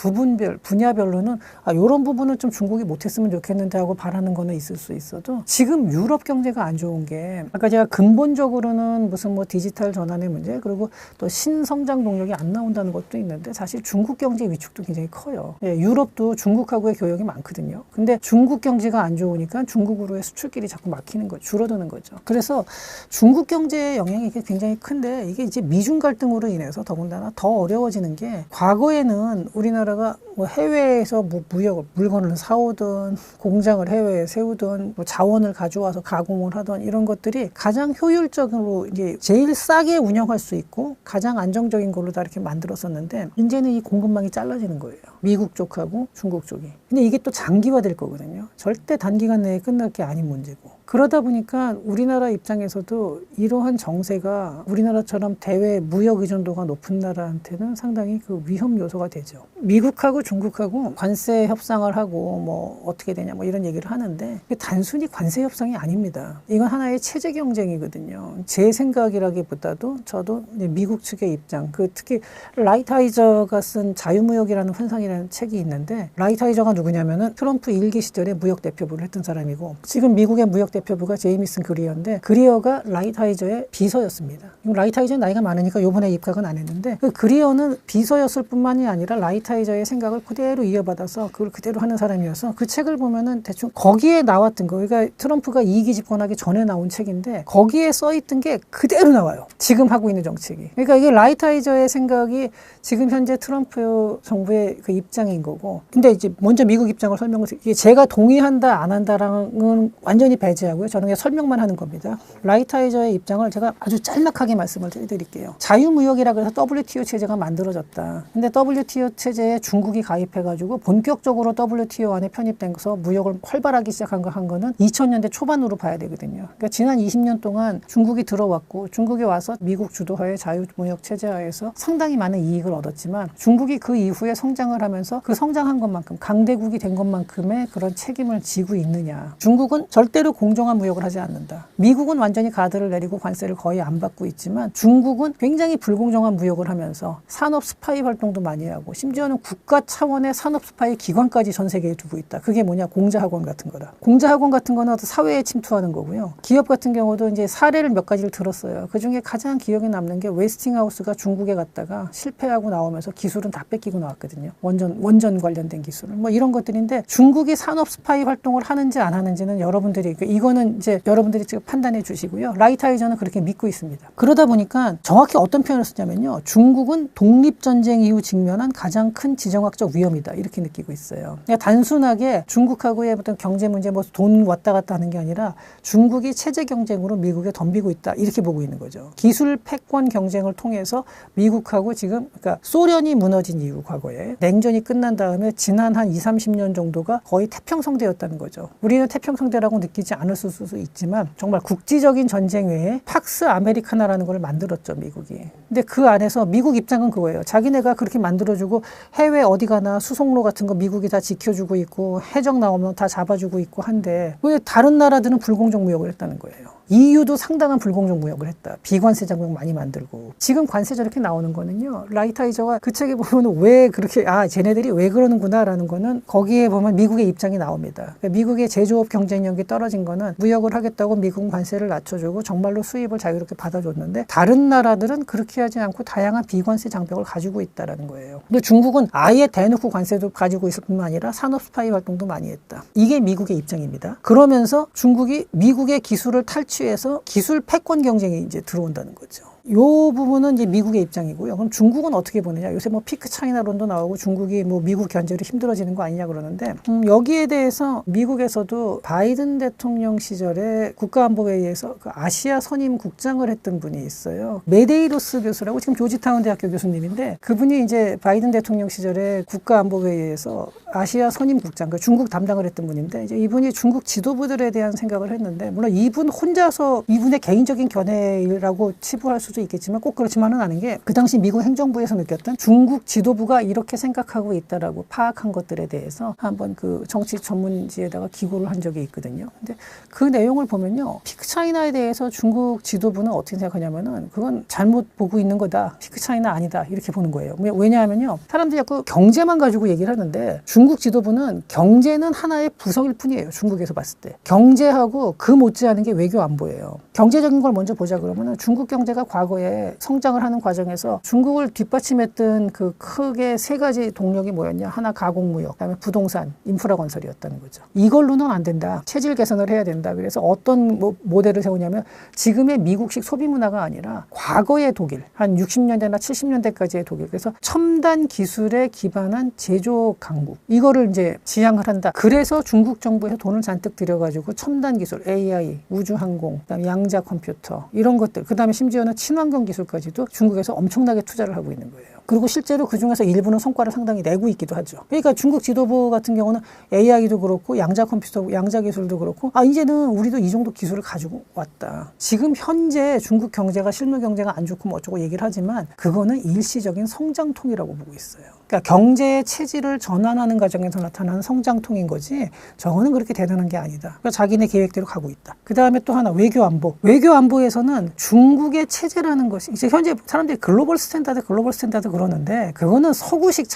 분야별로는 이런 부분은 좀 중국이 못했으면 좋겠는데 하고 바라는 거는 있을 수 있어도 지금 유럽 경제가 안 좋은 게 아까 제가 근본적으로는 무슨 뭐 디지털 전환의 문제 그리고 또 신성장 동력이 안 나온다는 것도 있는데 사실 중국 경제 위축도 굉장히 커요. 유럽도 중국하고의 교역이 많거든요. 근데 중국 경제가 안 좋으니까 중국으로의 수출길이 자꾸 막히는 거죠. 줄어드는 거죠. 그래서 중국 경제의 영향이 굉장히 큰데 이게 이제 미중 갈등으로 인해서 더군다나 더 어려워지는 게 과거에는 우리나라가 뭐 해외에서 뭐 물건을 사오든 공장을 해외에 세우든 뭐 자원을 가져와서 가공을 하든 이런 것들이 가장 효율적으로 이제 제일 싸게 운영할 수 있고 가장 안정적인 걸로 다 이렇게 만들었었는데 이제는 이 공급망이 잘라지는 거예요. 미국 쪽하고 중국 쪽이. 근데 이게 또 장기화될 거거든요. 절대 단기간 내에 끝날 게 아닌 문제고. 그러다 보니까 우리나라 입장에서도 이러한 정세가 우리나라처럼 대외 무역 의존도가 높은 나라한테는 상당히 그 위험 요소가 되죠. 미국하고 중국하고 관세 협상을 하고 뭐 어떻게 되냐 뭐 이런 얘기를 하는데 단순히 관세 협상이 아닙니다. 이건 하나의 체제 경쟁이거든요. 제 생각이라기보다도 저도 미국 측의 입장, 특히 라이트하이저가 쓴 자유무역이라는 환상이라는 책이 있는데 라이트하이저가 누구냐면은 트럼프 1기 시절에 무역 대표부를 했던 사람이고 지금 미국의 무역 대표부가 제이미슨 그리어인데 그리어가 라이트하이저의 비서였습니다. 라이트하이저는 나이가 많으니까 이번에 입각은 안 했는데 그 그리어는 비서였을 뿐만이 아니라 라이트하이저의 생각을 그대로 이어받아서 그걸 그대로 하는 사람이어서 그 책을 보면은 대충 거기에 나왔던 거 그러니까 트럼프가 2기 집권하기 전에 나온 책인데 거기에 써있던 게 그대로 나와요. 지금 하고 있는 정책이. 그러니까 이게 라이트하이저의 생각이 지금 현재 트럼프 정부의 그 입장인 거고 근데 이제 먼저 미국 입장을 설명을 이게 제가 동의한다 안 한다랑은 완전히 배제하고요. 저는 그냥 설명만 하는 겁니다. 라이트하이저의 입장을 제가 아주 짤막하게 말씀을 드릴게요. 자유무역이라 그래서 WTO 체제가 만들어졌다. 근데 WTO 체제에 중국이 가입해가지고 본격적으로 WTO 안에 편입돼서 무역을 활발하게 시작한 거는 2000년대 초반으로 봐야 되거든요. 그러니까 지난 20년 동안 중국이 들어왔고 중국이 와서 미국 주도하에 자유무역 체제 하에서 상당히 많은 이익을 얻었지만 중국이 그 이후에 성장을 하면서 그 성장한 것만큼 강대국이 된 것만큼의 그런 책임을 지고 있느냐. 중국은 절대로 공정한 무역을 하지 않는다. 미국은 완전히 가드를 내리고 관세를 거의 안 받고 있지만 중국은 굉장히 불공정한 무역을 하면서 산업 스파이 활동도 많이 하고 심지어는 국가 차원의 산업 스파이 기관까지 전 세계에 두고 있다. 그게 뭐냐? 공자학원 같은 거다. 공자학원 같은 거는 사회에 침투하는 거고요. 기업 같은 경우도 이제 사례를 몇 가지를 들었어요. 그중에 가장 기억에 남는 게 웨스팅하우스가 중국에 갔다가 실패하고 나오면서 기술은 다 뺏기고 나왔거든요. 원전 관련된 기술을. 뭐 이런 것들인데 중국이 산업 스파이 활동을 하는지 안 하는지는 여러분들이 이거는 이제 여러분들이 지금 판단해 주시고요. 라이트하이저는 그렇게 믿고 있습니다. 그러다 보니까 정확히 어떤 표현을 쓰냐면요. 중국은 독립전쟁 이후 직면한 가장 큰 지정학적 지역적 위험이다 이렇게 느끼고 있어요. 그러니까 단순하게 중국하고의 어떤 경제 문제 뭐 돈 왔다 갔다 하는 게 아니라 중국이 체제 경쟁으로 미국에 덤비고 있다 이렇게 보고 있는 거죠. 기술 패권 경쟁을 통해서 미국하고 지금 그러니까 소련이 무너진 이후 과거에 냉전이 끝난 다음에 지난 한 20, 30년 정도가 거의 태평성대였다는 거죠. 우리는 태평성대라고 느끼지 않을 수도 있지만 정말 국지적인 전쟁 외에 팍스 아메리카나라는 걸 만들었죠, 미국이. 근데 그 안에서 미국 입장은 그거예요. 자기네가 그렇게 만들어주고 해외 어디 가나 수송로 같은 거 미국이 다 지켜주고 있고 해적 나오면 다 잡아주고 있고 한데 왜 다른 나라들은 불공정 무역을 했다는 거예요. EU도 상당한 불공정 무역을 했다. 비관세 장벽 많이 만들고. 지금 관세 저렇게 나오는 거는요. 라이트하이저가 그 책에 보면 왜 그렇게 쟤네들이 왜 그러는구나라는 거는 거기에 보면 미국의 입장이 나옵니다. 그러니까 미국의 제조업 경쟁력이 떨어진 거는 무역을 하겠다고 미국 관세를 낮춰주고 정말로 수입을 자유롭게 받아줬는데 다른 나라들은 그렇게 하지 않고 다양한 비관세 장벽을 가지고 있다라는 거예요. 근데 중국은 아예 대놓고 관세도 가지고 있을 뿐만 아니라 산업 스파이 활동도 많이 했다. 이게 미국의 입장입니다. 그러면서 중국이 미국의 기술을 탈취해서 기술 패권 경쟁이 이제 들어온다는 거죠. 이 부분은 이제 미국의 입장이고요. 그럼 중국은 어떻게 보느냐? 요새 뭐 피크 차이나론도 나오고 중국이 뭐 미국 견제로 힘들어지는 거 아니냐 그러는데 여기에 대해서 미국에서도 바이든 대통령 시절에 국가안보회의에서 그 아시아 선임 국장을 했던 분이 있어요. 메데이로스 교수라고 지금 조지타운 대학교 교수님인데 그분이 이제 바이든 대통령 시절에 국가안보회의에서 아시아 선임 국장, 그 중국 담당을 했던 분인데 이제 이분이 중국 지도부들에 대한 생각을 했는데 물론 이분 혼자서 이분의 개인적인 견해라고 치부할 수도 있겠지만 꼭 그렇지만은 않은 게 그 당시 미국 행정부에서 느꼈던 중국 지도부가 이렇게 생각하고 있다라고 파악한 것들에 대해서 한번 그 정치 전문지에다가 기고를 한 적이 있거든요. 근데 그 내용을 보면요. 피크 차이나에 대해서 중국 지도부는 어떻게 생각하냐면은 그건 잘못 보고 있는 거다. 피크 차이나 아니다. 이렇게 보는 거예요. 왜냐하면요. 사람들이 자꾸 경제만 가지고 얘기를 하는데 중국 지도부는 경제는 하나의 부서일 뿐이에요. 중국에서 봤을 때. 경제하고 그 못지않은 게 외교 안보예요. 경제적인 걸 먼저 보자 그러면은 중국 경제가 과거에 성장을 하는 과정에서 중국을 뒷받침했던 그 크게 세 가지 동력이 뭐였냐. 하나 가공무역, 그다음에 부동산, 인프라 건설이었다는 거죠. 이걸로는 안 된다. 체질 개선을 해야 된다. 그래서 어떤 모델을 세우냐면 지금의 미국식 소비 문화가 아니라 과거의 독일, 한 60년대나 70년대까지의 독일. 그래서 첨단 기술에 기반한 제조 강국. 이거를 이제 지향을 한다. 그래서 중국 정부에서 돈을 잔뜩 들여가지고 첨단 기술, AI, 우주항공, 그다음에 양자 컴퓨터 이런 것들. 그다음에 심지어는 친환경 기술까지도 중국에서 엄청나게 투자를 하고 있는 거예요. 그리고 실제로 그중에서 일부는 성과를 상당히 내고 있기도 하죠. 그러니까 중국 지도부 같은 경우는 AI도 그렇고 양자 컴퓨터, 양자 기술도 그렇고 이제는 우리도 이 정도 기술을 가지고 왔다. 지금 현재 중국 경제가 실물 경제가 안 좋고 뭐 어쩌고 얘기를 하지만 그거는 일시적인 성장통이라고 보고 있어요. 그러니까 경제의 체질을 전환하는 과정에서 나타나는 성장통인 거지 저거는 그렇게 대단한 게 아니다. 그러니까 자기네 계획대로 가고 있다. 그 다음에 또 하나 외교안보. 외교안보에서는 중국의 체제라는 것이 이제 현재 사람들이 글로벌 스탠다드 그러는데 그거는 서구식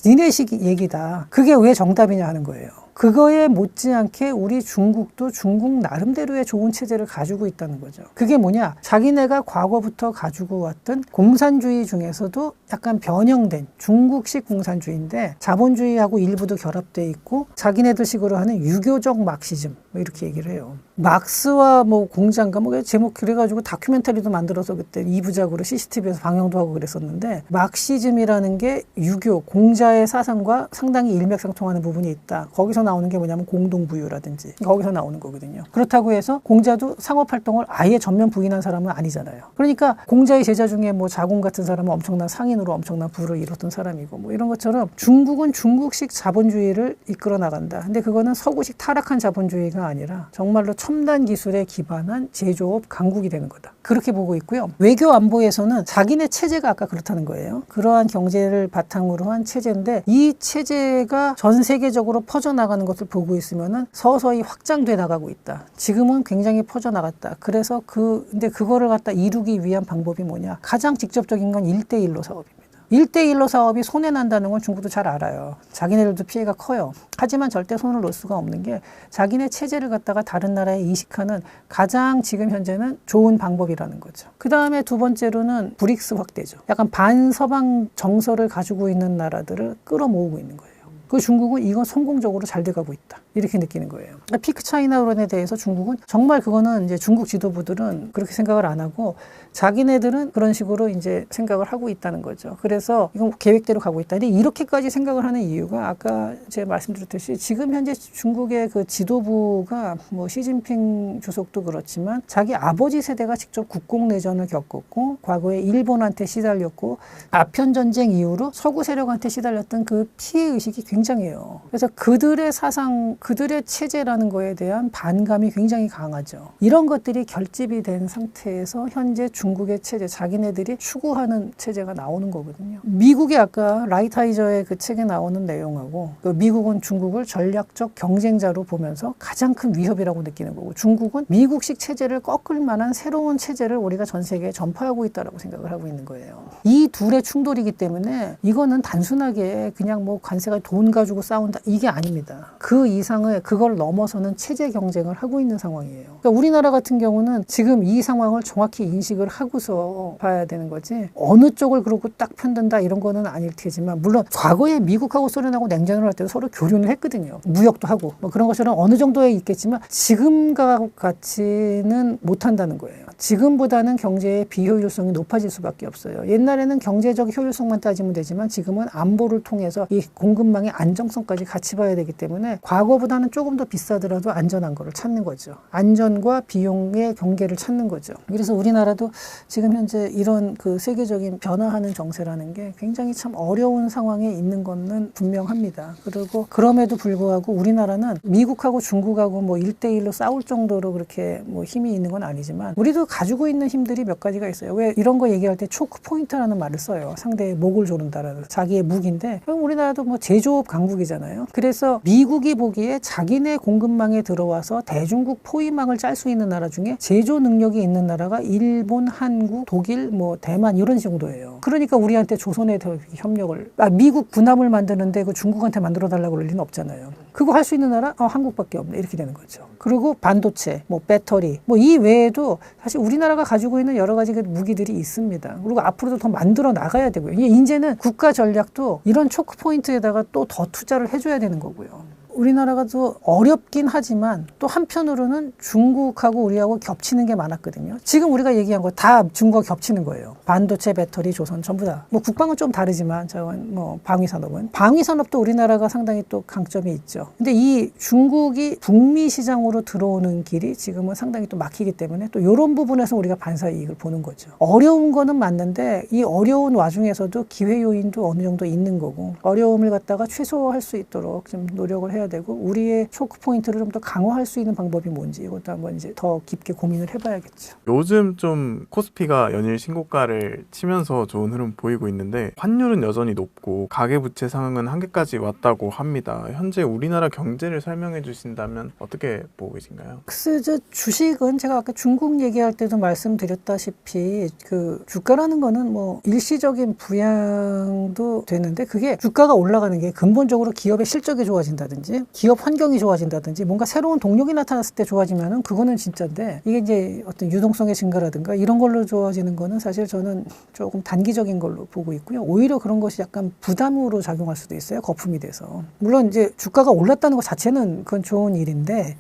니네식 얘기다. 그게 왜 정답이냐 하는 거예요. 그거에 못지않게 우리 중국도 중국 나름대로의 좋은 체제를 가지고 있다는 거죠. 그게 뭐냐? 자기네가 과거부터 가지고 왔던 공산주의 중에서도 약간 변형된 중국식 공산주의인데 자본주의하고 일부도 결합돼 있고 자기네들식으로 하는 유교적 막시즘 뭐 이렇게 얘기를 해요. 막스와 뭐 공장가 뭐 제목 그래가지고 다큐멘터리도 만들어서 그때 2부작으로 CCTV에서 방영도 하고 그랬었는데 막시즘이라는 게 유교 공자의 사상과 상당히 일맥상통하는 부분이 있다. 거기서 나오는 게 뭐냐면 공동부유라든지 거기서 나오는 거거든요. 그렇다고 해서 공자도 상업활동을 아예 전면 부인한 사람은 아니잖아요. 그러니까 공자의 제자 중에 뭐 자공 같은 사람은 엄청난 상인으로 엄청난 부를 이뤘던 사람이고 뭐 이런 것처럼 중국은 중국식 자본주의를 이끌어 나간다. 근데 그거는 서구식 타락한 자본주의가 아니라 정말로 첨단 기술에 기반한 제조업 강국이 되는 거다. 그렇게 보고 있고요. 외교 안보에서는 자기네 체제가 아까 그렇다는 거예요. 그러한 경제를 바탕으로 한 체제인데 이 체제가 전 세계적으로 퍼져나가는 것을 보고 있으면은 서서히 확장돼 나가고 있다. 지금은 굉장히 퍼져나갔다. 그래서 근데 그거를 갖다 이루기 위한 방법이 뭐냐? 가장 직접적인 건 1대1로 사업입니다. 1대1로 사업이 손해난다는 건 중국도 잘 알아요. 자기네들도 피해가 커요. 하지만 절대 손을 놓을 수가 없는 게 자기네 체제를 갖다가 다른 나라에 이식하는 가장 지금 현재는 좋은 방법이라는 거죠. 그 다음에 두 번째로는 브릭스 확대죠. 약간 반서방 정서를 가지고 있는 나라들을 끌어모으고 있는 거예요. 그 중국은 이건 성공적으로 잘 돼가고 있다. 이렇게 느끼는 거예요. 피크 차이나론에 대해서 중국은 정말 그거는 이제 중국 지도부들은 그렇게 생각을 안 하고 자기네들은 그런 식으로 이제 생각을 하고 있다는 거죠. 그래서 이건 계획대로 가고 있다. 근데 이렇게까지 생각을 하는 이유가 아까 제가 말씀드렸듯이 지금 현재 중국의 그 지도부가 뭐 시진핑 주석도 그렇지만 자기 아버지 세대가 직접 국공내전을 겪었고 과거에 일본한테 시달렸고 아편 전쟁 이후로 서구 세력한테 시달렸던 그 피해 의식이 굉장해요. 그래서 그들의 사상, 그들의 체제라는 거에 대한 반감이 굉장히 강하죠. 이런 것들이 결집이 된 상태에서 현재 중국의 체제, 자기네들이 추구하는 체제가 나오는 거거든요. 미국의 아까 라이트하이저의 그 책에 나오는 내용하고 미국은 중국을 전략적 경쟁자로 보면서 가장 큰 위협이라고 느끼는 거고 중국은 미국식 체제를 꺾을 만한 새로운 체제를 우리가 전 세계에 전파하고 있다고 생각을 하고 있는 거예요. 이 둘의 충돌이기 때문에 이거는 단순하게 그냥 뭐 관세가 돈 가지고 싸운다 이게 아닙니다. 그 이상의 그걸 넘어서는 체제 경쟁을 하고 있는 상황이에요. 그러니까 우리나라 같은 경우는 지금 이 상황을 정확히 인식을 하고서 봐야 되는 거지 어느 쪽을 그러고 딱 편든다 이런 거는 아닐 테지만 물론 과거에 미국하고 소련하고 냉전을 할 때도 서로 교류는 했거든요. 무역도 하고 뭐 그런 것처럼 어느 정도에 있겠지만 지금과 같이는 못한다는 거예요. 지금보다는 경제의 비효율성이 높아질 수밖에 없어요. 옛날에는 경제적 효율성만 따지면 되지만 지금은 안보를 통해서 이 공급망의 안정성까지 같이 봐야 되기 때문에 과거보다는 조금 더 비싸더라도 안전한 거를 찾는 거죠. 안전과 비용의 경계를 찾는 거죠. 그래서 우리나라도 지금 현재 이런 그 세계적인 변화하는 정세라는 게 굉장히 참 어려운 상황에 있는 것은 분명합니다. 그리고 그럼에도 불구하고 우리나라는 미국하고 중국하고 뭐 1대1로 싸울 정도로 그렇게 뭐 힘이 있는 건 아니지만 우리도 가지고 있는 힘들이 몇 가지가 있어요. 왜 이런 거 얘기할 때 초크 포인트라는 말을 써요. 상대의 목을 조른다라는 자기의 무기인데 그럼 우리나라도 뭐 제조업 강국이잖아요. 그래서 미국이 보기에 자기네 공급망에 들어와서 대중국 포위망을 짤 수 있는 나라 중에 제조 능력이 있는 나라가 일본, 한국, 독일, 뭐 대만 이런 정도예요. 그러니까 우리한테 조선에 더 협력을 미국 군함을 만드는데 그 중국한테 만들어 달라고 그럴 리는 없잖아요. 그거 할 수 있는 나라 한국밖에 없네 이렇게 되는 거죠. 그리고 반도체, 뭐 배터리, 뭐 이 외에도 사실 우리나라가 가지고 있는 여러 가지 그 무기들이 있습니다. 그리고 앞으로도 더 만들어 나가야 되고요. 이제는 국가 전략도 이런 초크 포인트에다가 또 더 투자를 해줘야 되는 거고요. 우리나라가 또 어렵긴 하지만 또 한편으로는 중국하고 우리하고 겹치는 게 많았거든요. 지금 우리가 얘기한 거 다 중국과 겹치는 거예요. 반도체, 배터리, 조선 전부 다. 뭐 국방은 좀 다르지만 뭐 방위산업은 방위산업도 우리나라가 상당히 또 강점이 있죠. 근데 이 중국이 북미 시장으로 들어오는 길이 지금은 상당히 또 막히기 때문에 또 이런 부분에서 우리가 반사 이익을 보는 거죠. 어려운 거는 맞는데 이 어려운 와중에서도 기회 요인도 어느 정도 있는 거고 어려움을 갖다가 최소화할 수 있도록 좀 노력을 해야 되고 우리의 초크 포인트를 좀 더 강화할 수 있는 방법이 뭔지 이것도 한번 이제 더 깊게 고민을 해봐야겠죠. 요즘 좀 코스피가 연일 신고가를 치면서 좋은 흐름 보이고 있는데 환율은 여전히 높고 가계부채 상황은 한계까지 왔다고 합니다. 현재 우리나라 경제를 설명해 주신다면 어떻게 보고 계신가요? 글쎄, 주식은 제가 아까 중국 얘기할 때도 말씀드렸다시피 그 주가라는 거는 뭐 일시적인 부양도 되는데 그게 주가가 올라가는 게 근본적으로 기업의 실적이 좋아진다든지 기업 환경이 좋아진다든지 뭔가 새로운 동력이 나타났을 때 좋아지면은 그거는 진짜인데 이게 이제 어떤 유동성의 증가라든가 이런 걸로 좋아지는 거는 사실 저는 조금 단기적인 걸로 보고 있고요. 오히려 그런 것이 약간 부담으로 작용할 수도 있어요. 거품이 돼서. 물론 이제 주가가 올랐다는 것 자체는 그건 좋은 일인데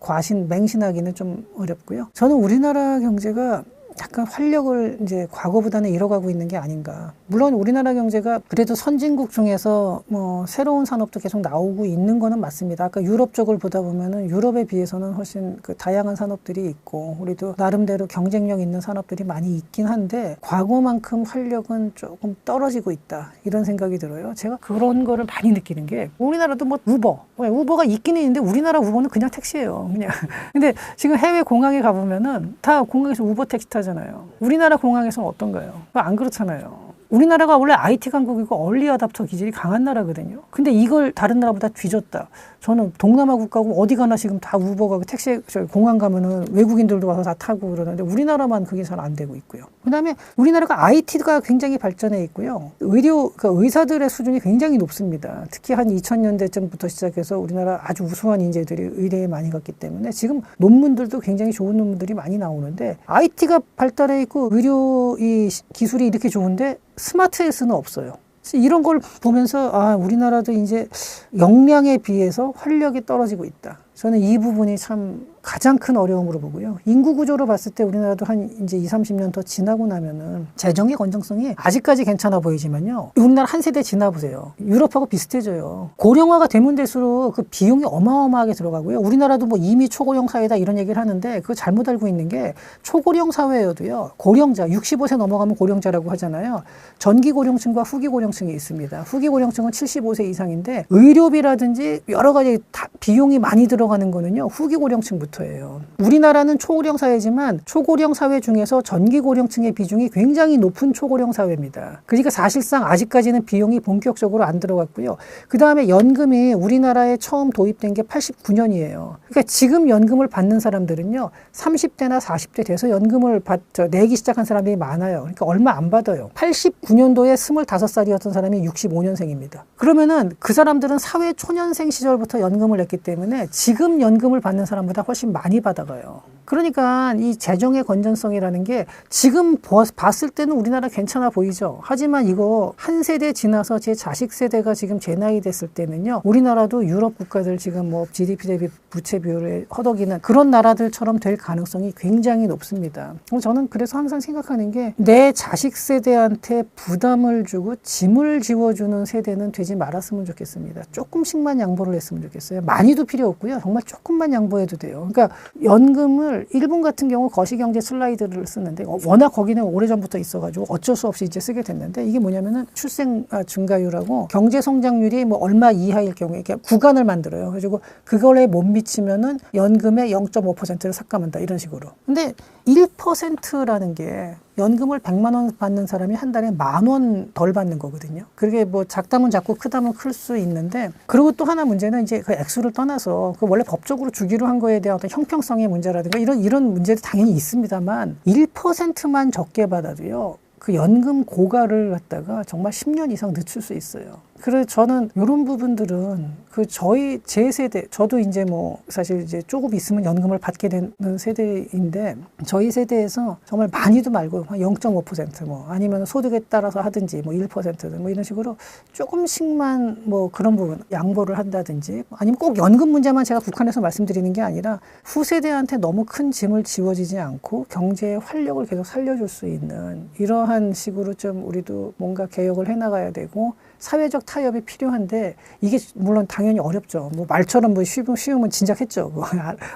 맹신하기는 좀 어렵고요. 저는 우리나라 경제가 약간 활력을 이제 과거보다는 잃어가고 있는 게 아닌가. 물론 우리나라 경제가 그래도 선진국 중에서 뭐 새로운 산업도 계속 나오고 있는 거는 맞습니다. 아까 유럽 쪽을 보다 보면은 유럽에 비해서는 훨씬 그 다양한 산업들이 있고 우리도 나름대로 경쟁력 있는 산업들이 많이 있긴 한데 과거만큼 활력은 조금 떨어지고 있다. 이런 생각이 들어요. 제가 그런 거를 많이 느끼는 게 우리나라도 뭐 우버가 있긴 있는데 우리나라 우버는 그냥 택시예요. 그냥. 근데 지금 해외 공항에 가보면은 다 공항에서 우버 택시 타잖아요. 우리나라 공항에서는 어떤가요? 안 그렇잖아요. 우리나라가 원래 IT 강국이고 얼리 어답터 기질이 강한 나라거든요. 근데 이걸 다른 나라보다 뒤졌다. 저는 동남아 국가고 어디 가나 지금 다 우버가 택시 공항 가면은 외국인들도 와서 다 타고 그러는데 우리나라만 그게 잘 안 되고 있고요. 그다음에 우리나라가 IT가 굉장히 발전해 있고요. 그러니까 의사들의 수준이 굉장히 높습니다. 특히 한 2000년대쯤부터 시작해서 우리나라 아주 우수한 인재들이 의대에 많이 갔기 때문에 지금 논문들도 굉장히 좋은 논문들이 많이 나오는데 IT가 발달해 있고 의료 이 기술이 이렇게 좋은데 스마트 헬스는 없어요. 이런 걸 보면서 우리나라도 이제 역량에 비해서 활력이 떨어지고 있다. 저는 이 부분이 참 가장 큰 어려움으로 보고요. 인구 구조로 봤을 때 우리나라도 한 이제 20, 30년 더 지나고 나면은 재정의 건전성이 아직까지 괜찮아 보이지만요. 우리나라 한 세대 지나보세요. 유럽하고 비슷해져요. 고령화가 되면 될수록 그 비용이 어마어마하게 들어가고요. 우리나라도 뭐 이미 초고령 사회다 이런 얘기를 하는데 그거 잘못 알고 있는 게 초고령 사회여도요. 고령자, 65세 넘어가면 고령자라고 하잖아요. 전기 고령층과 후기 고령층이 있습니다. 후기 고령층은 75세 이상인데 의료비라든지 여러 가지 비용이 많이 들어가는 거는요. 후기 고령층부터 예요. 우리나라는 초고령 사회지만 초고령 사회 중에서 전기 고령층의 비중이 굉장히 높은 초고령 사회입니다. 그러니까 사실상 아직까지는 비용이 본격적으로 안 들어갔고요. 그 다음에 연금이 우리나라에 처음 도입된 게 89년이에요. 그러니까 지금 연금을 받는 사람들은요. 30대나 40대 돼서 연금을 내기 시작한 사람들이 많아요. 그러니까 얼마 안 받아요. 89년도에 25살이었던 사람이 65년생입니다. 그러면은 그 사람들은 사회 초년생 시절부터 연금을 냈기 때문에 지금 연금을 받는 사람보다 훨씬 많이 받아가요. 그러니까 이 재정의 건전성이라는 게 지금 봤을 때는 우리나라 괜찮아 보이죠. 하지만 이거 한 세대 지나서 제 자식 세대가 지금 제 나이 됐을 때는요. 우리나라도 유럽 국가들 지금 뭐 GDP 대비 부채 비율에 허덕이는 그런 나라들처럼 될 가능성이 굉장히 높습니다. 저는 그래서 항상 생각하는 게 내 자식 세대한테 부담을 주고 짐을 지워주는 세대는 되지 말았으면 좋겠습니다. 조금씩만 양보를 했으면 좋겠어요. 많이도 필요 없고요. 정말 조금만 양보해도 돼요. 그러니까 연금을 일본 같은 경우 거시경제 슬라이드를 쓰는데 워낙 거기는 오래전부터 있어가지고 어쩔 수 없이 이제 쓰게 됐는데 이게 뭐냐면은 출생 증가율하고 경제 성장률이 뭐 얼마 이하일 경우에 이렇게 구간을 만들어요. 그래가지고 그걸에 못 미치면은 연금의 0.5%를 삭감한다 이런 식으로. 근데 1%라는 게 연금을 100만 원 받는 사람이 한 달에 10,000원 덜 받는 거거든요. 그게 뭐 작다면 작고 크다면 클 수 있는데 그리고 또 하나 문제는 이제 그 액수를 떠나서 그 원래 법적으로 주기로 한 거에 대한 어떤 형평성의 문제라든가 이런 문제도 당연히 있습니다만 1%만 적게 받아도요. 그 연금 고가를 갖다가 정말 10년 이상 늦출 수 있어요. 그래서 저는 이런 부분들은 제 세대, 저도 이제 뭐 사실 이제 조금 있으면 연금을 받게 되는 세대인데 저희 세대에서 정말 많이도 말고 0.5% 뭐 아니면 소득에 따라서 하든지 뭐 1%든 뭐 이런 식으로 조금씩만 뭐 그런 부분 양보를 한다든지 아니면 꼭 연금 문제만 제가 국한해서 말씀드리는 게 아니라 후세대한테 너무 큰 짐을 지워지지 않고 경제의 활력을 계속 살려줄 수 있는 이러한 식으로 좀 우리도 뭔가 개혁을 해나가야 되고 사회적 타협이 필요한데 이게 물론 당연히 어렵죠. 뭐 말처럼 뭐 쉬우면 진작했죠. 뭐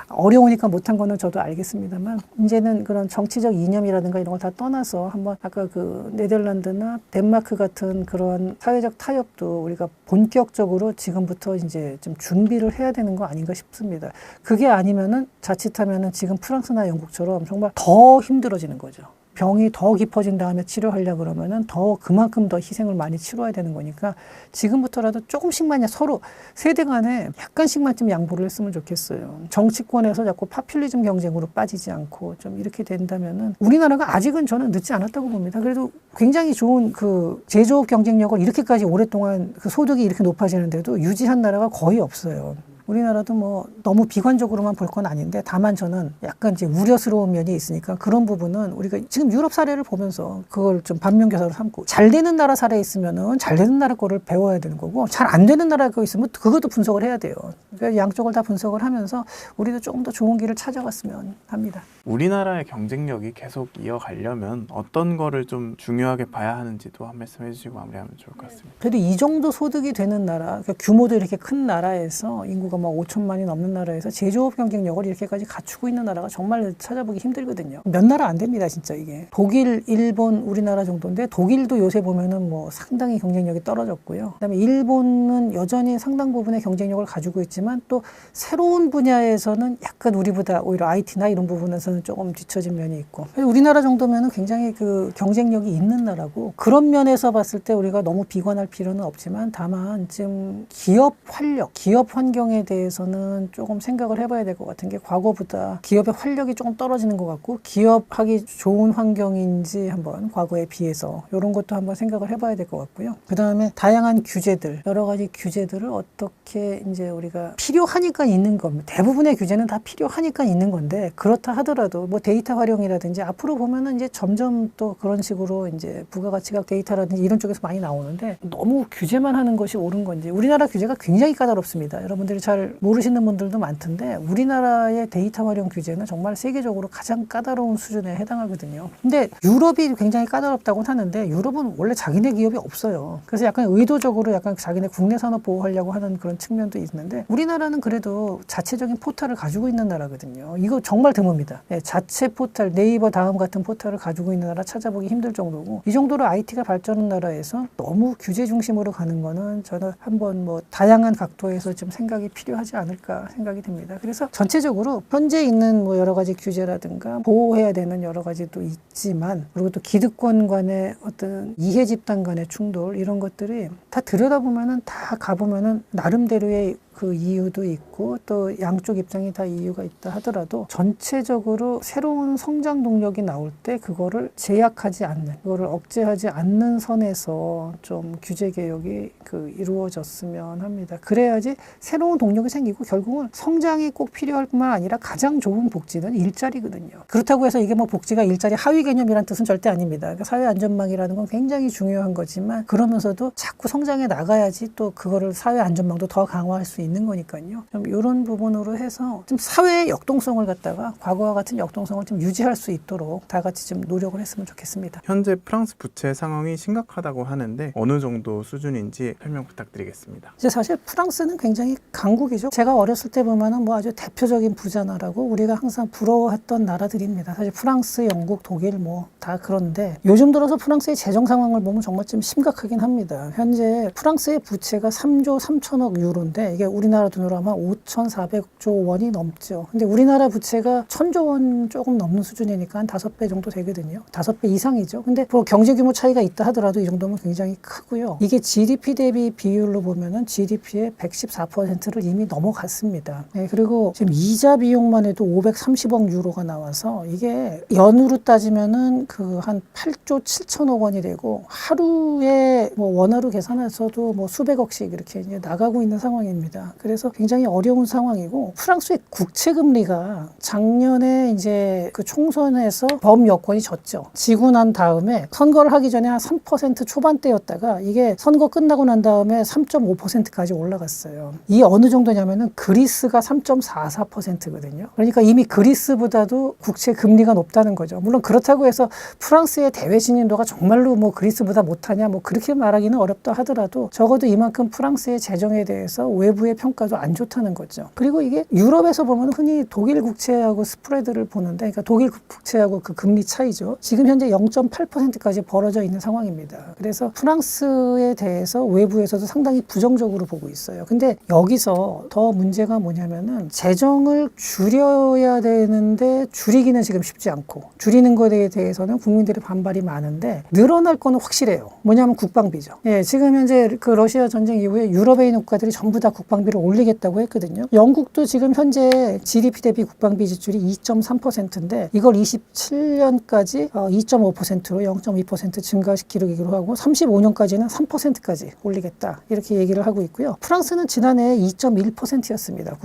어려우니까 못한 거는 저도 알겠습니다만 이제는 그런 정치적 이념이라든가 이런 걸 다 떠나서 한번 아까 그 네덜란드나 덴마크 같은 그런 사회적 타협도 우리가 본격적으로 지금부터 이제 좀 준비를 해야 되는 거 아닌가 싶습니다. 그게 아니면은 자칫하면은 지금 프랑스나 영국처럼 정말 더 힘들어지는 거죠. 병이 더 깊어진 다음에 치료하려고 그러면은 그만큼 더 희생을 많이 치러야 되는 거니까 지금부터라도 조금씩만 서로 세대 간에 약간씩만 좀 양보를 했으면 좋겠어요. 정치권에서 자꾸 파퓰리즘 경쟁으로 빠지지 않고 좀 이렇게 된다면은 우리나라가 아직은 저는 늦지 않았다고 봅니다. 그래도 굉장히 좋은 그 제조업 경쟁력을 이렇게까지 오랫동안 그 소득이 이렇게 높아지는데도 유지한 나라가 거의 없어요. 우리나라도 뭐 너무 비관적으로만 볼 건 아닌데 다만 저는 약간 이제 우려스러운 면이 있으니까 그런 부분은 우리가 지금 유럽 사례를 보면서 그걸 좀 반면교사로 삼고 잘 되는 나라 사례 있으면은 잘 되는 나라 거를 배워야 되는 거고 잘 안 되는 나라 거 있으면 그것도 분석을 해야 돼요. 그러니까 양쪽을 다 분석을 하면서 우리도 조금 더 좋은 길을 찾아갔으면 합니다. 우리나라의 경쟁력이 계속 이어가려면 어떤 거를 좀 중요하게 봐야 하는지도 한 말씀 해주시고 마무리하면 좋을 것 같습니다. 그래도 이 정도 소득이 되는 나라, 그러니까 규모도 이렇게 큰 나라에서 인구가 막 5천만이 넘는 나라에서 제조업 경쟁력을 이렇게까지 갖추고 있는 나라가 정말 찾아보기 힘들거든요. 몇 나라 안 됩니다, 진짜 이게. 독일, 일본, 우리나라 정도인데 독일도 요새 보면은 뭐 상당히 경쟁력이 떨어졌고요. 그다음에 일본은 여전히 상당 부분의 경쟁력을 가지고 있지만 또 새로운 분야에서는 약간 우리보다 오히려 IT나 이런 부분에서는 조금 뒤처진 면이 있고. 우리나라 정도면은 굉장히 그 경쟁력이 있는 나라고 그런 면에서 봤을 때 우리가 너무 비관할 필요는 없지만 다만 지금 기업 활력, 기업 환경에 대해서는 조금 생각을 해봐야 될 것 같은 게 과거보다 기업의 활력이 조금 떨어지는 것 같고 기업하기 좋은 환경인지 한번 과거에 비해서 이런 것도 한번 생각을 해봐야 될 것 같고요. 그 다음에 다양한 규제들, 여러 가지 규제들을 어떻게 이제 우리가 필요하니까 있는 겁니다. 대부분의 규제는 다 필요하니까 있는 건데 그렇다 하더라도 뭐 데이터 활용이라든지 앞으로 보면은 이제 점점 또 그런 식으로 이제 부가가치가 데이터라든지 이런 쪽에서 많이 나오는데 너무 규제만 하는 것이 옳은 건지 우리나라 규제가 굉장히 까다롭습니다. 여러분들이 잘 잘 모르시는 분들도 많던데 우리나라의 데이터 활용 규제는 정말 세계적으로 가장 까다로운 수준에 해당하거든요. 근데 유럽이 굉장히 까다롭다고 하는데 유럽은 원래 자기네 기업이 없어요. 그래서 약간 의도적으로 약간 자기네 국내 산업 보호하려고 하는 그런 측면도 있는데 우리나라는 그래도 자체적인 포털을 가지고 있는 나라거든요. 이거 정말 드뭅니다. 네, 자체 포털, 네이버 다음 같은 포털을 가지고 있는 나라 찾아보기 힘들 정도고 이 정도로 IT가 발전한 나라에서 너무 규제 중심으로 가는 거는 저는 한번 뭐 다양한 각도에서 좀 생각이 필요하지 않을까 생각이 듭니다. 그래서 전체적으로 현재 있는 뭐 여러 가지 규제라든가 보호해야 되는 여러 가지도 있지만 그리고 또 기득권 간의 어떤 이해 집단 간의 충돌 이런 것들이 다 들여다보면은 다 가보면은 나름대로의 그 이유도 있고 또 양쪽 입장이 다 이유가 있다 하더라도 전체적으로 새로운 성장 동력이 나올 때 그거를 제약하지 않는, 그거를 억제하지 않는 선에서 좀 규제 개혁이 이루어졌으면 합니다. 그래야지 새로운 동력이 생기고 결국은 성장이 꼭 필요할 뿐만 아니라 가장 좋은 복지는 일자리거든요. 그렇다고 해서 이게 뭐 복지가 일자리 하위 개념이란 뜻은 절대 아닙니다. 그러니까 사회 안전망이라는 건 굉장히 중요한 거지만 그러면서도 자꾸 성장해 나가야지 또 그거를 사회 안전망도 더 강화할 수 있는 거니까요. 좀 이런 부분으로 해서 좀 사회의 역동성을 갖다가 과거와 같은 역동성을 좀 유지할 수 있도록 다 같이 좀 노력을 했으면 좋겠습니다. 현재 프랑스 부채 상황이 심각하다고 하는데 어느 정도 수준인지 설명 부탁드리겠습니다. 이제 사실 프랑스는 굉장히 강국이죠. 제가 어렸을 때 보면은 뭐 아주 대표적인 부자 나라고 우리가 항상 부러워했던 나라들입니다. 사실 프랑스, 영국, 독일 뭐 다 그런데 요즘 들어서 프랑스의 재정 상황을 보면 정말 좀 심각하긴 합니다. 현재 프랑스의 부채가 3조 3천억 유로인데 이게 우리나라 돈으로 하면 5,400조 원이 넘죠. 근데 우리나라 부채가 1,000조 원 조금 넘는 수준이니까 한 5배 정도 되거든요. 5배 이상이죠. 근데 뭐 경제 규모 차이가 있다 하더라도 이 정도면 굉장히 크고요. 이게 GDP 대비 비율로 보면은 GDP의 114%를 이미 넘어갔습니다. 네, 그리고 지금 이자 비용만 해도 530억 유로가 나와서 이게 연으로 따지면은 한 8조 7천억 원이 되고 하루에 뭐 원화로 계산해서도 뭐 수백억씩 이렇게 이제 나가고 있는 상황입니다. 그래서 굉장히 어려운 상황이고 프랑스의 국채 금리가 작년에 이제 그 총선에서 범여권이 졌죠. 지고 난 다음에 선거를 하기 전에 한 3% 초반대였다가 이게 선거 끝나고 난 다음에 3.5%까지 올라갔어요. 이 어느 정도냐면은 그리스가 3.44%거든요. 그러니까 이미 그리스보다도 국채 금리가 높다는 거죠. 물론 그렇다고 해서 프랑스의 대외 신인도가 정말로 뭐 그리스보다 못하냐 뭐 그렇게 말하기는 어렵다 하더라도 적어도 이만큼 프랑스의 재정에 대해서 외부의 평가도 안 좋다는 거죠. 그리고 이게 유럽에서 보면 흔히 독일 국채하고 스프레드를 보는데 그러니까 독일 국채하고 그 금리 차이죠. 지금 현재 0.8%까지 벌어져 있는 상황입니다. 그래서 프랑스에 대해서 외부에서도 상당히 부정적으로 보고 있어요. 근데 여기서 더 문제가 뭐냐면은 재정을 줄여야 되는데 줄이기는 지금 쉽지 않고 줄이는 것에 대해서는 국민들의 반발이 많은데 늘어날 거는 확실해요. 뭐냐면 국방비죠. 예, 지금 현재 그 러시아 전쟁 이후에 유럽에 있는 국가들이 전부 다 국방비를 올리겠다고 했거든요. 영국도 지금 현재 GDP 대비 국방비 지출이 2.3%인데 이걸 27년까지 2.5%로 0.2% 증가시키기로 하고 35년까지는 3%까지 올리겠다 이렇게 얘기를 하고 있고요. 프랑스는 지난해 2.1%였습니다.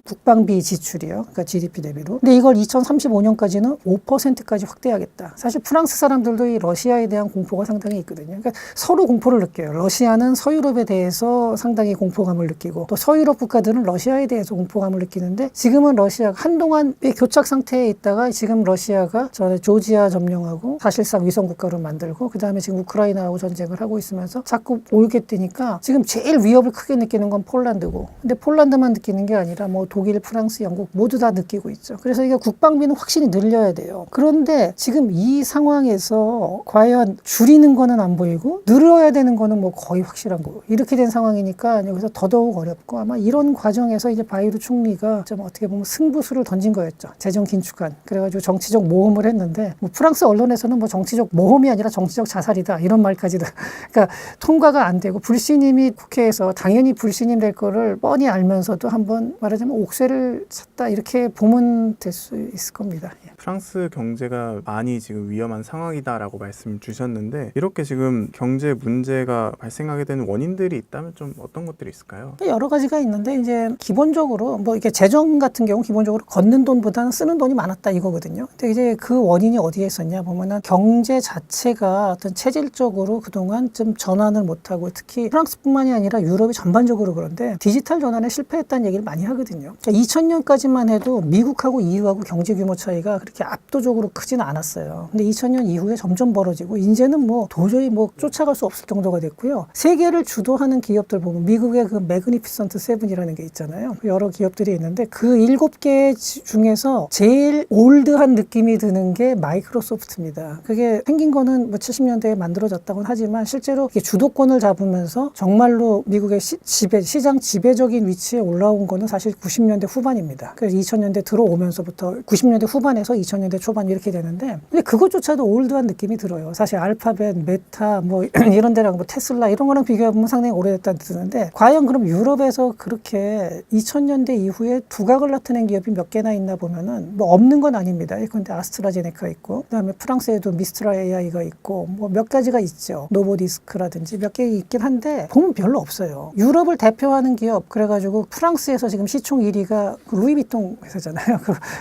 국방비 지출이요. 그러니까 GDP 대비로. 근데 이걸 2035년까지는 5%까지 확대하겠다. 사실 프랑스 사람들도 이 러시아에 대한 공포가 상당히 있거든요. 그러니까 서로 공포를 느껴요. 러시아는 서유럽에 대해서 상당히 공포감을 느끼고 또 서유럽 국가들은 러시아에 대해서 공포감을 느끼는데 지금은 러시아가 한동안 교착 상태에 있다가 지금 러시아가 전에 조지아 점령하고 사실상 위성 국가로 만들고 그 다음에 지금 우크라이나하고 전쟁을 하고 있으면서 자꾸 올게 되니까 지금 제일 위협을 크게 느끼는 건 폴란드고 근데 폴란드만 느끼는 게 아니라 뭐 독일, 프랑스, 영국 모두 다 느끼고 있죠. 그래서 이게 국방비는 확실히 늘려야 돼요. 그런데 지금 이 상황에서 과연 줄이는 거는 안 보이고 늘어야 되는 거는 뭐 거의 확실한 거고 이렇게 된 상황이니까 여기서 더더욱 어렵고 아마 이런 과정에서 이제 바이루 총리가 좀 어떻게 보면 승부수를 던진 거였죠. 재정 긴축안. 그래가지고 정치적 모험을 했는데 뭐 프랑스 언론에서는 뭐 정치적 모험이 아니라 정치적 자살이다 이런 말까지도 그러니까 통과가 안 되고 불신임이 국회에서 당연히 불신임 될 거를 뻔히 알면서도 한번 말하자면 옥새를 쳤다 이렇게 보면 될 수 있을 겁니다. 프랑스 경제가 많이 지금 위험한 상황이다라고 말씀 주셨는데 이렇게 지금 경제 문제가 발생하게 되는 원인들이 있다면 좀 어떤 것들이 있을까요? 여러 가지가 있는데 이제 기본적으로 뭐 이게 재정 같은 경우 기본적으로 걷는 돈보다는 쓰는 돈이 많았다 이거거든요. 근데 이제 그 원인이 어디에 있었냐 보면은 경제 자체가 어떤 체질적으로 그동안 좀 전환을 못하고 특히 프랑스뿐만이 아니라 유럽이 전반적으로 그런데 디지털 전환에 실패했다는 얘기를 많이 하거든요. 2000년까지만 해도 미국하고 EU하고 경제 규모 차이가 그렇게 압도적으로 크지는 않았어요. 근데 2000년 이후에 점점 벌어지고 이제는 뭐 도저히 뭐 쫓아갈 수 없을 정도가 됐고요. 세계를 주도하는 기업들 보면 미국의 그 매그니피선트 세븐이라는 게 있잖아요. 여러 기업들이 있는데 그 7개 중에서 제일 올드한 느낌이 드는 게 마이크로소프트입니다. 그게 생긴 거는 뭐 70년대에 만들어졌다고는 하지만 실제로 이게 주도권을 잡으면서 정말로 미국의 시장 지배적인 위치에 올라온 거는 사실 90년대 후반입니다. 그래서 2000년대 들어오면서부터 90년대 후반에서 2000년대 초반 이렇게 되는데 근데 그것조차도 올드한 느낌이 들어요. 사실 알파벳, 메타 뭐 이런 데랑 뭐 테슬라 이런 거랑 비교해보면 상당히 오래됐다는 드는데 과연 그럼 유럽에서 그렇게 2000년대 이후에 두각을 나타낸 기업이 몇 개나 있나 보면은 뭐 없는 건 아닙니다. 그런데 아스트라제네카 있고 그다음에 프랑스에도 미스트라 AI가 있고 뭐 몇 가지가 있죠. 노보디스크라든지 몇 개 있긴 한데 보면 별로 없어요. 유럽을 대표하는 기업 그래가지고 프랑스에서 지금 시총 1위가 그 루이비통 회사잖아요.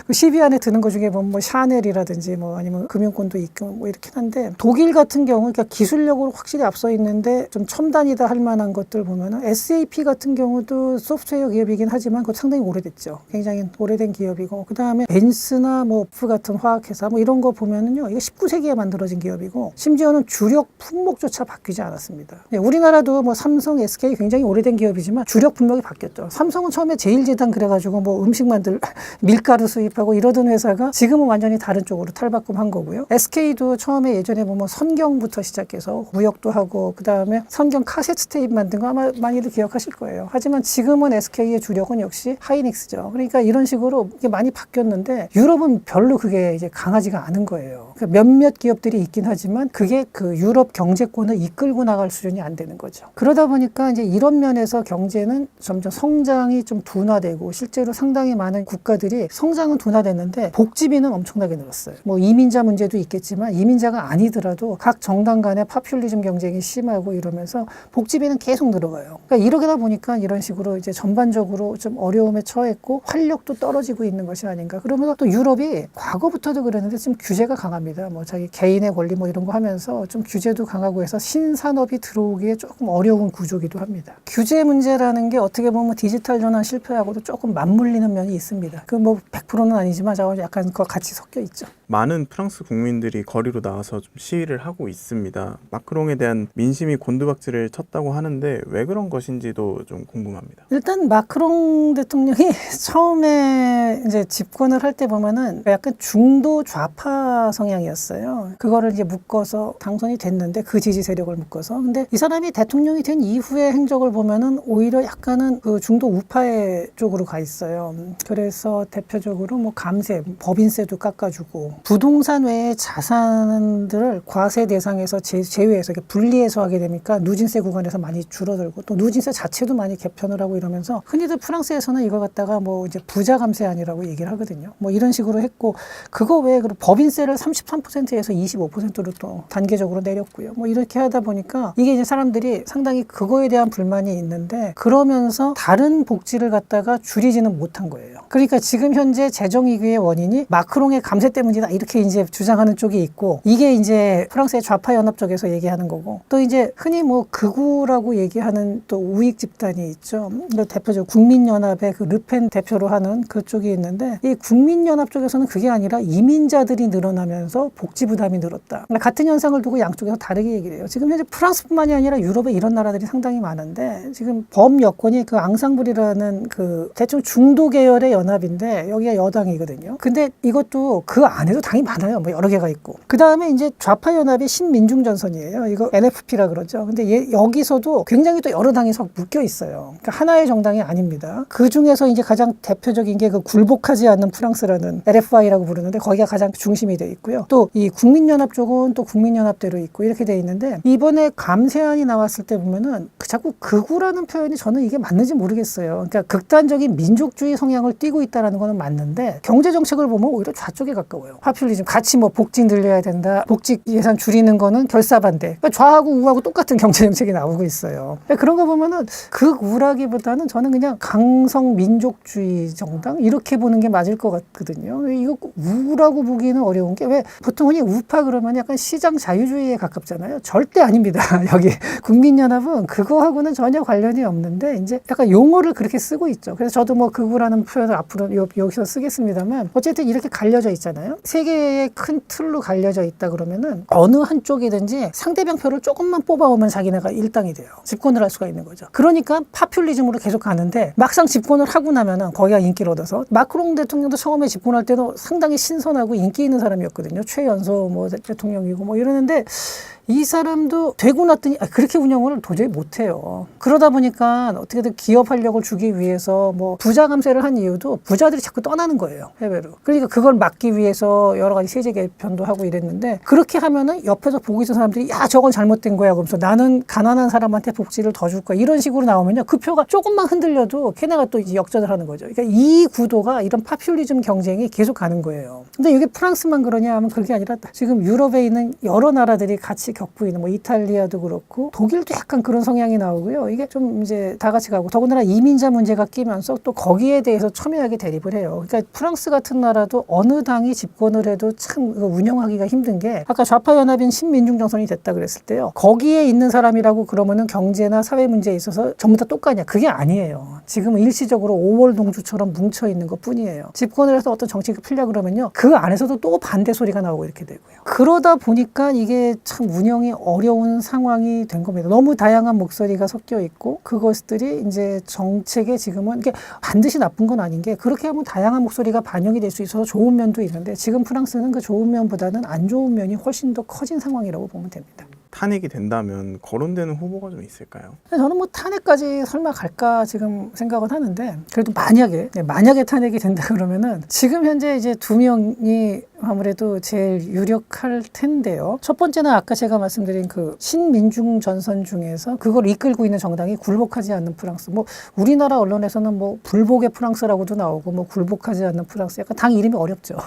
그 10위 안에 드는 것 중에 보면 뭐 샤넬이라든지 뭐 아니면 금융권도 있고 뭐 이렇긴 한데 독일 같은 경우 그러니까 기술력으로 확실히 앞서 있는데 좀 첨단이다 할 만한 것들 보면은 SAP 같은 경우도 소프트웨어 기업이긴 하지만 그거 상당히 오래됐죠. 굉장히 오래된 기업이고 그 다음에 벤스나 뭐 오프 같은 화학회사 뭐 이런 거 보면은요 이거 19세기에 만들어진 기업이고 심지어는 주력 품목조차 바뀌지 않았습니다. 네, 우리나라도 뭐 삼성, SK 굉장히 오래된 기업이지만 주력 품목이 바뀌었죠. 삼성은 처음에 제일제당 그래가지고 뭐 음식 만들 밀가루 수입하고 이러던 회사가 지금은 완전히 다른 쪽으로 탈바꿈한 거고요. SK도 처음에 예전에 보면 선경부터 시작해서 무역도 하고 그 다음에 선경 카세트 테이프 만든 거 아마 많이들 기억하실 거예요. 하지만 지금은 SK의 주력은 역시 하이닉스죠. 그러니까 이런 식으로 이게 많이 바뀌었는데 유럽은 별로 그게 이제 강하지가 않은 거예요. 그러니까 몇몇 기업들이 있긴 하지만 그게 그 유럽 경제권을 이끌고 나갈 수준이 안 되는 거죠. 그러다 보니까 이제 이런 면에서 경제는 점점 성장이 좀 둔화되고 실제로 상당히 많은 국가들이 성장은 둔화됐는데 복지비는 엄청나게 늘었어요. 뭐 이민자 문제도 있겠지만 이민자가 아니더라도 각 정당 간의 파퓰리즘 경쟁이 심하고 이러면서 복지비는 계속 늘어가요. 그러니까 이러다 보니까 이런 식으로 이제 전반적으로 좀 어려움에 처했고 활력도 떨어지고 있는 것이 아닌가. 그러면서 또 유럽이 과거부터도 그랬는데 지금 규제가 강합니다. 뭐 자기 개인의 권리 뭐 이런 거 하면서 좀 규제도 강하고 해서 신산업이 들어오기에 조금 어려운 구조기도 합니다. 규제 문제라는 게 어떻게 보면 디지털 전환 실패하고도 조금 맞물리는 면이 있습니다. 그 뭐 100%는 아니지만 약간 그거 같이 섞여 있죠. 많은 프랑스 국민들이 거리로 나와서 좀 시위를 하고 있습니다. 마크롱에 대한 민심이 곤두박질을 쳤다고 하는데 왜 그런 것인지도 좀 궁금합니다. 일단 마크롱 대통령이 처음에 이제 집권을 할 때 보면은 약간 중도 좌파 성향이었어요. 그거를 이제 묶어서 당선이 됐는데 그 지지 세력을 묶어서 근데 이 사람이 대통령이 된 이후의 행적을 보면은 오히려 약간은 그 중도 우파의 쪽으로 가 있어요. 그래서 대표적으로 뭐 감세, 법인세도 깎아주고 부동산 외의 자산들을 과세 대상에서 제외해서 분리해서 하게 되니까 누진세 구간에서 많이 줄어들고 또 누진세 자체도 많이 개편을 하고 이러면서 흔히들 프랑스에서는 이걸 갖다가 뭐 이제 부자 감세안이라고 얘기를 하거든요. 뭐 이런 식으로 했고 그거 외에 법인세를 33%에서 25%로 또 단계적으로 내렸고요. 뭐 이렇게 하다 보니까 이게 이제 사람들이 상당히 그거에 대한 불만이 있는데 그러면서 다른 복지를 갖다가 줄이지는 못한 거예요. 그러니까 지금 현재 재정위기의 원인이 마크롱의 감세 때문이다 이렇게 이제 주장하는 쪽이 있고 이게 이제 프랑스의 좌파 연합 쪽에서 얘기하는 거고 또 이제 흔히 뭐 극우라고 얘기하는 또 우익 집단이 있죠. 대표적으로 국민연합의 그 르펜 대표로 하는 그쪽이 있는데 이 국민연합 쪽에서는 그게 아니라 이민자들이 늘어나면서 복지 부담이 늘었다. 그러니까 같은 현상을 두고 양쪽에서 다르게 얘기를 해요. 지금 현재 프랑스뿐만이 아니라 유럽에 이런 나라들이 상당히 많은데 지금 범여권이 그 앙상블이라는 그 대충 중도 계열의 연합인데 여기가 여당이거든요. 근데 이것도 그 안에도 당이 많아요. 뭐 여러 개가 있고. 그 다음에 이제 좌파 연합이 신민중전선이에요. 이거 NFP라 그러죠. 근데 여기서도 굉장히 또 여러 당이 묶여 있어요. 그러니까 하나의 정당이 아닙니다. 그 중에서 이제 가장 대표적인 게 그 굴복하지 않는 프랑스라는 LFI라고 부르는데 거기가 가장 중심이 돼 있고요. 또 이 국민연합 쪽은 또 국민연합대로 있고 이렇게 돼 있는데 이번에 감세안이 나왔을 때 보면은 자꾸 극우라는 표현이 저는 이게 맞는지 모르겠어요. 그러니까 극단적인 민족주의 성향을 띠고 있다는 거는 맞는데 경제 정책을 보면 오히려 좌쪽에 가까워요. 파퓰리즘 같이 뭐 복지 늘려야 된다. 복지 예산 줄이는 거는 결사반대. 그러니까 좌하고 우하고 똑같은 경제 정책이 나오고 있어요. 그러니까 그런 거 보면은 극우라는 우라기보다는 저는 그냥 강성 민족주의 정당 이렇게 보는 게 맞을 것 같거든요. 이거 우라고 보기는 어려운 게 왜 보통 흔히 우파 그러면 약간 시장 자유주의에 가깝잖아요. 절대 아닙니다. 여기 국민연합은 그거하고는 전혀 관련이 없는데 이제 약간 용어를 그렇게 쓰고 있죠. 그래서 저도 뭐 극우라는 표현을 앞으로 여기서 쓰겠습니다만 어쨌든 이렇게 갈려져 있잖아요. 세 개의 큰 틀로 갈려져 있다 그러면은 어느 한쪽이든지 상대방 표를 조금만 뽑아오면 자기네가 일당이 돼요. 집권을 할 수가 있는 거죠. 그러니까 파퓰리즘으로 계속 가는데 막상 집권을 하고 나면은 거기가 인기를 얻어서 마크롱 대통령도 처음에 집권할 때도 상당히 신선하고 인기 있는 사람이었거든요. 최연소 뭐 대통령이고 뭐 이러는데 이 사람도 되고 났더니 그렇게 운영을 도저히 못해요. 그러다 보니까 어떻게든 기업 활력을 주기 위해서 뭐 부자 감세를 한 이유도 부자들이 자꾸 떠나는 거예요. 해외로. 그러니까 그걸 막기 위해서 여러 가지 세제 개편도 하고 이랬는데 그렇게 하면은 옆에서 보고 있는 사람들이 야 저건 잘못된 거야. 그러면서 나는 가난한 사람한테 복지를 더 줄 거야. 이런 식으로 나오면요. 그 표가 조금만 흔들려도 걔네가 또 이제 역전을 하는 거죠. 그러니까 이 구도가 이런 파퓰리즘 경쟁이 계속 가는 거예요. 근데 이게 프랑스만 그러냐 하면 그게 아니라 지금 유럽에 있는 여러 나라들이 같이 겪고 있는 뭐 이탈리아도 그렇고 독일도 약간 그런 성향이 나오고요. 이게 좀 이제 다 같이 가고 더군다나 이민자 문제가 끼면서 또 거기에 대해서 첨예하게 대립을 해요. 그러니까 프랑스 같은 나라도 어느 당이 집권을 해도 참 운영하기가 힘든 게 아까 좌파연합인 신민중정선이 됐다 그랬을 때요. 거기에 있는 사람이라고 그러면은 경제나 사회 문제에 있어서 전부 다 똑같냐? 그게 아니에요. 지금은 일시적으로 5월 농주처럼 뭉쳐 있는 것 뿐이에요. 집권을 해서 어떤 정치가 풀려 그러면요. 그 안에서도 또 반대 소리가 나오고 이렇게 되고요. 그러다 보니까 이게 참 운영이 어려운 상황이 된 겁니다. 너무 다양한 목소리가 섞여 있고 그것들이 이제 정책에 지금은 이게 반드시 나쁜 건 아닌 게 그렇게 하면 다양한 목소리가 반영이 될 수 있어서 좋은 면도 있는데 지금 프랑스는 그 좋은 면보다는 안 좋은 면이 훨씬 더 커진 상황이라고 보면 됩니다. 탄핵이 된다면 거론되는 후보가 좀 있을까요? 저는 뭐 탄핵까지 설마 갈까 지금 생각은 하는데 그래도 만약에 탄핵이 된다 그러면은 지금 현재 이제 두 명이 아무래도 제일 유력할 텐데요. 첫 번째는 아까 제가 말씀드린 그 신민중 전선 중에서 그걸 이끌고 있는 정당이 굴복하지 않는 프랑스. 뭐 우리나라 언론에서는 뭐 불복의 프랑스라고도 나오고 뭐 굴복하지 않는 프랑스. 약간 당 이름이 어렵죠.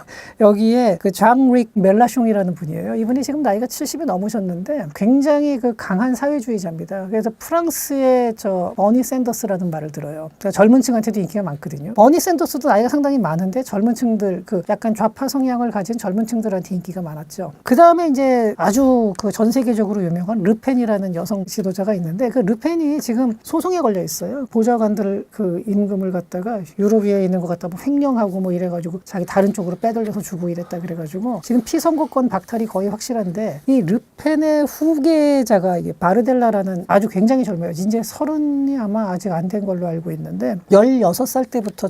여기에 그 장릭 멜라숑이라는 분이에요. 이분이 지금 나이가 70이 넘으셨는데 굉장히 그 강한 사회주의자입니다. 그래서 프랑스의 버니 샌더스라는 말을 들어요. 그러니까 젊은 층한테도 인기가 많거든요. 버니 샌더스도 나이가 상당히 많은데 젊은 층들 그 약간 좌파 성향을 가진 젊은 층들한테 인기가 많았죠. 그 다음에 이제 아주 그 전 세계적으로 유명한 르펜이라는 여성 지도자가 있는데 그 르펜이 지금 소송에 걸려 있어요. 보좌관들 그 임금을 갖다가 유럽에 있는 것 갖다 뭐 횡령하고 뭐 이래가지고 자기 다른 쪽으로 빼돌려서 주고 이랬다 그래가지고 지금 피선거권 박탈이 거의 확실한데 이 르펜의 후계자가 이게 바르델라라는 아주 굉장히 젊어요. 이제 30이 아마 아직 안 된 걸로 알고 있는데 16살 때부터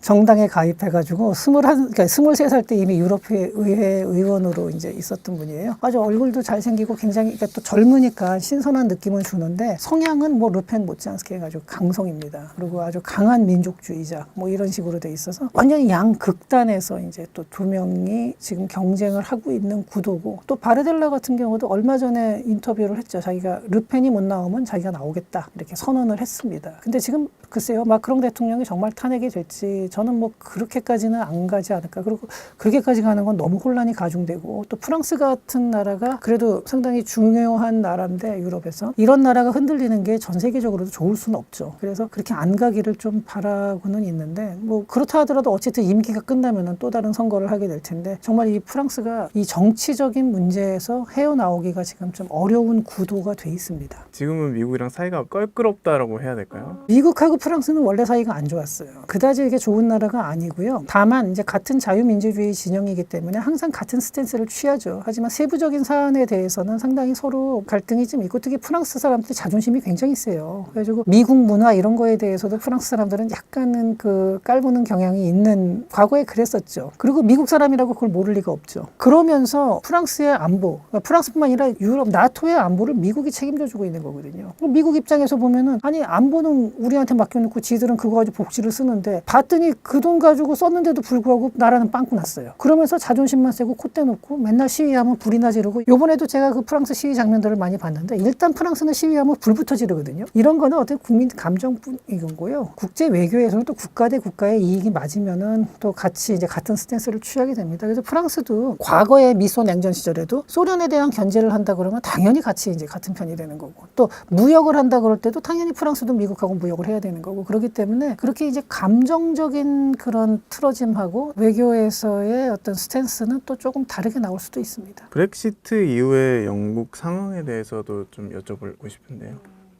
정당에 가입해가지고 23살 때 이미 유럽회 의회 의원으로 이제 있었던 분이에요. 아주 얼굴도 잘생기고 굉장히 그러니까 또 젊으니까 신선한 느낌을 주는데 성향은 뭐 르펜 못지않게 해가지고 강성입니다. 그리고 아주 강한 민족주의자 뭐 이런 식으로 돼 있어서 완전히 양극단에서 이제 또 두 명이 지금 경쟁을 하고 있는 구도고 또 바르델라 같은 경우도 얼마 전에 인터뷰를 했죠. 자기가 르펜이 못 나오면 자기가 나오겠다 이렇게 선언을 했습니다. 근데 지금 글쎄요 마크롱 대통령이 정말 탄핵이 될지 저는 뭐 그렇게까지는 안 가지 않을까. 그리고 그렇게까지 가는 건 너무 혼란이 가중되고 또 프랑스 같은 나라가 그래도 상당히 중요한 나라인데 유럽에서 이런 나라가 흔들리는 게 전 세계적으로도 좋을 수는 없죠. 그래서 그렇게 안 가기를 좀 바라고는 있는데 뭐 그렇다 하더라도 어쨌든 임기가 끝나면은 또 다른 선거를 하게 될 텐데 정말 이 프랑스가 이 정치적인 문제에서 헤어나오기가 지금 좀 어려운 구도가 돼 있습니다. 지금은 미국이랑 사이가 껄끄럽다라고 해야 될까요? 미국하고 프랑스는 원래 사이가 안 좋았어요. 그다지 이게 좋은 나라가 아니고요. 다만 이제 같은 자유민주주의 진영이기 때문에 항상 같은 스탠스를 취하죠. 하지만 세부적인 사안에 대해서는 상당히 서로 갈등이 좀 있고 특히 프랑스 사람들이 자존심이 굉장히 세요. 그래가지고 미국 문화 이런 거에 대해서도 프랑스 사람들은 약간은 그 깔보는 경향이 있는 과거에 그랬었죠. 그리고 미국 사람이라고 그걸 모를 리가 없죠. 그러면서 프랑스의 안보, 그러니까 프랑스뿐만 아니라 유럽, 나토의 안보를 미국이 책임져주고 있는 거거든요. 미국 입장에서 보면은 아니 안보는 우리한테 맡겨놓고 지들은 그거 가지고 복지를 쓰는데 봤더니 그 돈 가지고 썼는데도 불구하고 나라는 빵꾸 났어요. 그러면 그러면서 자존심만 세고 콧대 놓고 맨날 시위하면 불이나 지르고 요번에도 제가 그 프랑스 시위 장면들을 많이 봤는데 일단 프랑스는 시위하면 불부터 지르거든요. 이런 거는 어떤 국민 감정뿐인 거고요. 국제 외교에서는 또 국가 대 국가의 이익이 맞으면은 또 같이 이제 같은 스탠스를 취하게 됩니다. 그래서 프랑스도 과거의 미소 냉전 시절에도 소련에 대한 견제를 한다 그러면 당연히 같이 이제 같은 편이 되는 거고 또 무역을 한다 그럴 때도 당연히 프랑스도 미국하고 무역을 해야 되는 거고 그렇기 때문에 그렇게 이제 감정적인 그런 틀어짐하고 외교에서의 어떤 스탠스는 또 조금 다르게 나올 수도 있습니다. 브렉시트 이후의 영국 상황에 대해서도 좀 여쭤보고 싶은데요.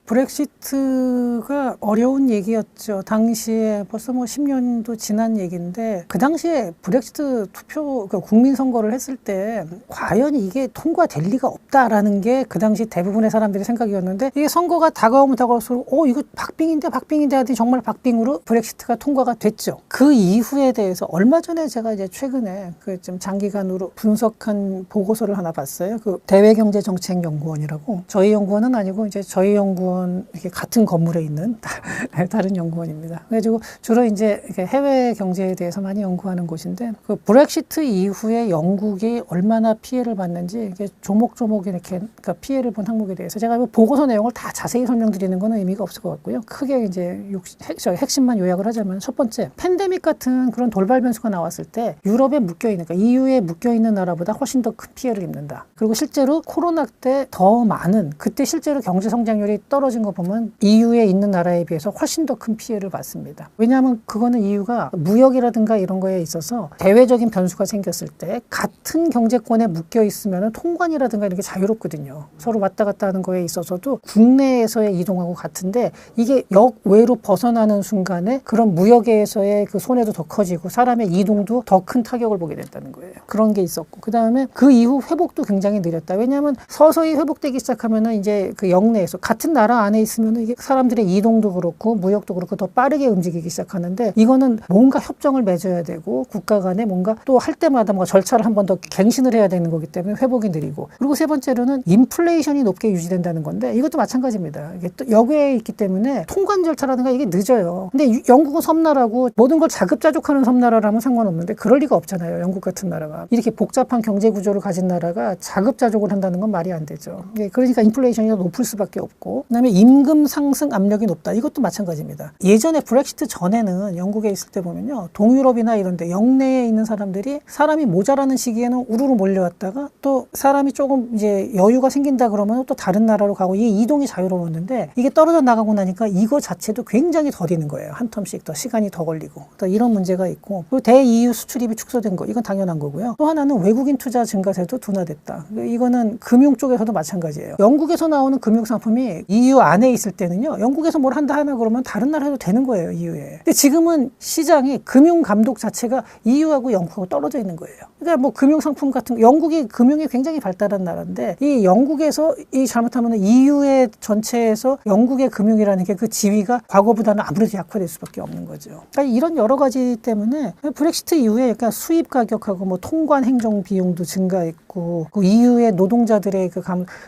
브렉시트가 어려운 얘기였죠. 당시에 벌써 뭐 10년도 지난 얘기인데 그 당시에 브렉시트 투표 국민 선거를 했을 때 과연 이게 통과될 리가 없다라는 게 그 당시 대부분의 사람들의 생각이었는데 이게 선거가 다가오면 다가올수록 이거 박빙인데 하더니 정말 박빙으로 브렉시트가 통과가 됐죠. 그 이후에 대해서 얼마 전에 제가 이제 최근에 그 좀 장기간으로 분석한 보고서를 하나 봤어요. 그 대외경제정책연구원이라고 저희 연구원은 아니고 이제 저희 연구원 이렇게 같은 건물에 있는 다른 연구원입니다. 그래가지고 주로 이제 해외 경제에 대해서 많이 연구하는 곳인데 그 브렉시트 이후에 영국이 얼마나 피해를 받는지 이게 조목조목 이렇게 그러니까 피해를 본 항목에 대해서 제가 보고서 내용을 다 자세히 설명드리는 건 의미가 없을 것 같고요. 크게 이제 핵심만 요약을 하자면 첫 번째 팬데믹 같은 그런 돌발 변수가 나왔을 때 유럽에 묶여 있는 그러니까 EU에 묶여 있는 나라보다 훨씬 더 큰 피해를 입는다. 그리고 실제로 코로나 때 더 많은 그때 실제로 경제 성장률이 떨어진 거 보면 EU에 있는 나라에 비해서 훨씬 더 큰 피해를 받습니다. 왜냐하면 그거는 EU가 무역이라든가 이런 거에 있어서 대외적인 변수가 생겼을 때 같은 경제권에 묶여 있으면 통관이라든가 이렇게 자유롭거든요. 서로 왔다 갔다 하는 거에 있어서도 국내에서의 이동하고 같은데 이게 역외로 벗어나는 순간에 그런 무역에서의 그 손해도 더 커지고 사람의 이동도 더 큰 타격을 보게 된다는 거예요. 그런 게 있었고 그 다음에 그 이후 회복도 굉장히 느렸다. 왜냐하면 서서히 회복되기 시작하면은 이제 그 영내에서 같은 나라 안에 있으면은 이게 사람들의 이동도 그렇고 무역도 그렇고 더 빠르게 움직이기 시작하는데 이거는 뭔가 협정을 맺어야 되고 국가 간에 뭔가 또 할 때마다 뭔가 절차를 한 번 더 갱신을 해야 되는 거기 때문에 회복이 느리고 그리고 세 번째로는 인플레이션이 높게 유지된다는 건데 이것도 마찬가지입니다. 이게 또 역외에 있기 때문에 통관 절차라든가 이게 늦어요. 근데 영국은 섬나라고 모든 걸 자급자족하는 섬나라라면 상관없는데 그럴 리가 없잖아요. 영국 같은 나라가 이렇게 복잡한 경제 구조를 가진 나라가 자급자족을 한다는 건 말이 안 되죠. 그러니까 인플레이션이 높을 수밖에 없고 그다음에 임금 상승 압력이 높다. 이것도 마찬가지입니다. 예전에 브렉시트 전에는 영국에 있을 때 보면요. 동유럽이나 이런 데 영내에 있는 사람들이 사람이 모자라는 시기에는 우르르 몰려왔다가 또 사람이 조금 이제 여유가 생긴다 그러면 또 다른 나라로 가고 이게 이동이 자유로웠는데 이게 떨어져 나가고 나니까 이거 자체도 굉장히 더디는 거예요. 한 텀씩 더 시간이 더 걸리고 또 이런 문제가 있고 그리고 대EU 수출입이 축소된 거 이건 당연한 거고요. 또 하나는 외국인 투자 증가세도 둔화됐다. 이거는 금융 쪽에서도 마찬가지예요. 영국에서 나오는 금융 상품이 EU 안에 있을 때는요. 영국에서 뭘 한다 하나 그러면 다른 나라 해도 되는 거예요. EU에. 근데 지금은 시장이 금융 감독 자체가 EU하고 영국하고 떨어져 있는 거예요. 그러니까 뭐 금융 상품 같은 영국이 금융이 굉장히 발달한 나라인데 이 영국에서 이 잘못하면 EU의 전체에서 영국의 금융이라는 게 그 지위가 과거보다는 아무래도 약화될 수밖에 없는 거죠. 그러니까 이런 여러 가지 때문에 브렉시트 이후에 약간 수입 가격하고 뭐 통관 행정 비용도 증가했고 그 EU의 노동자들의 그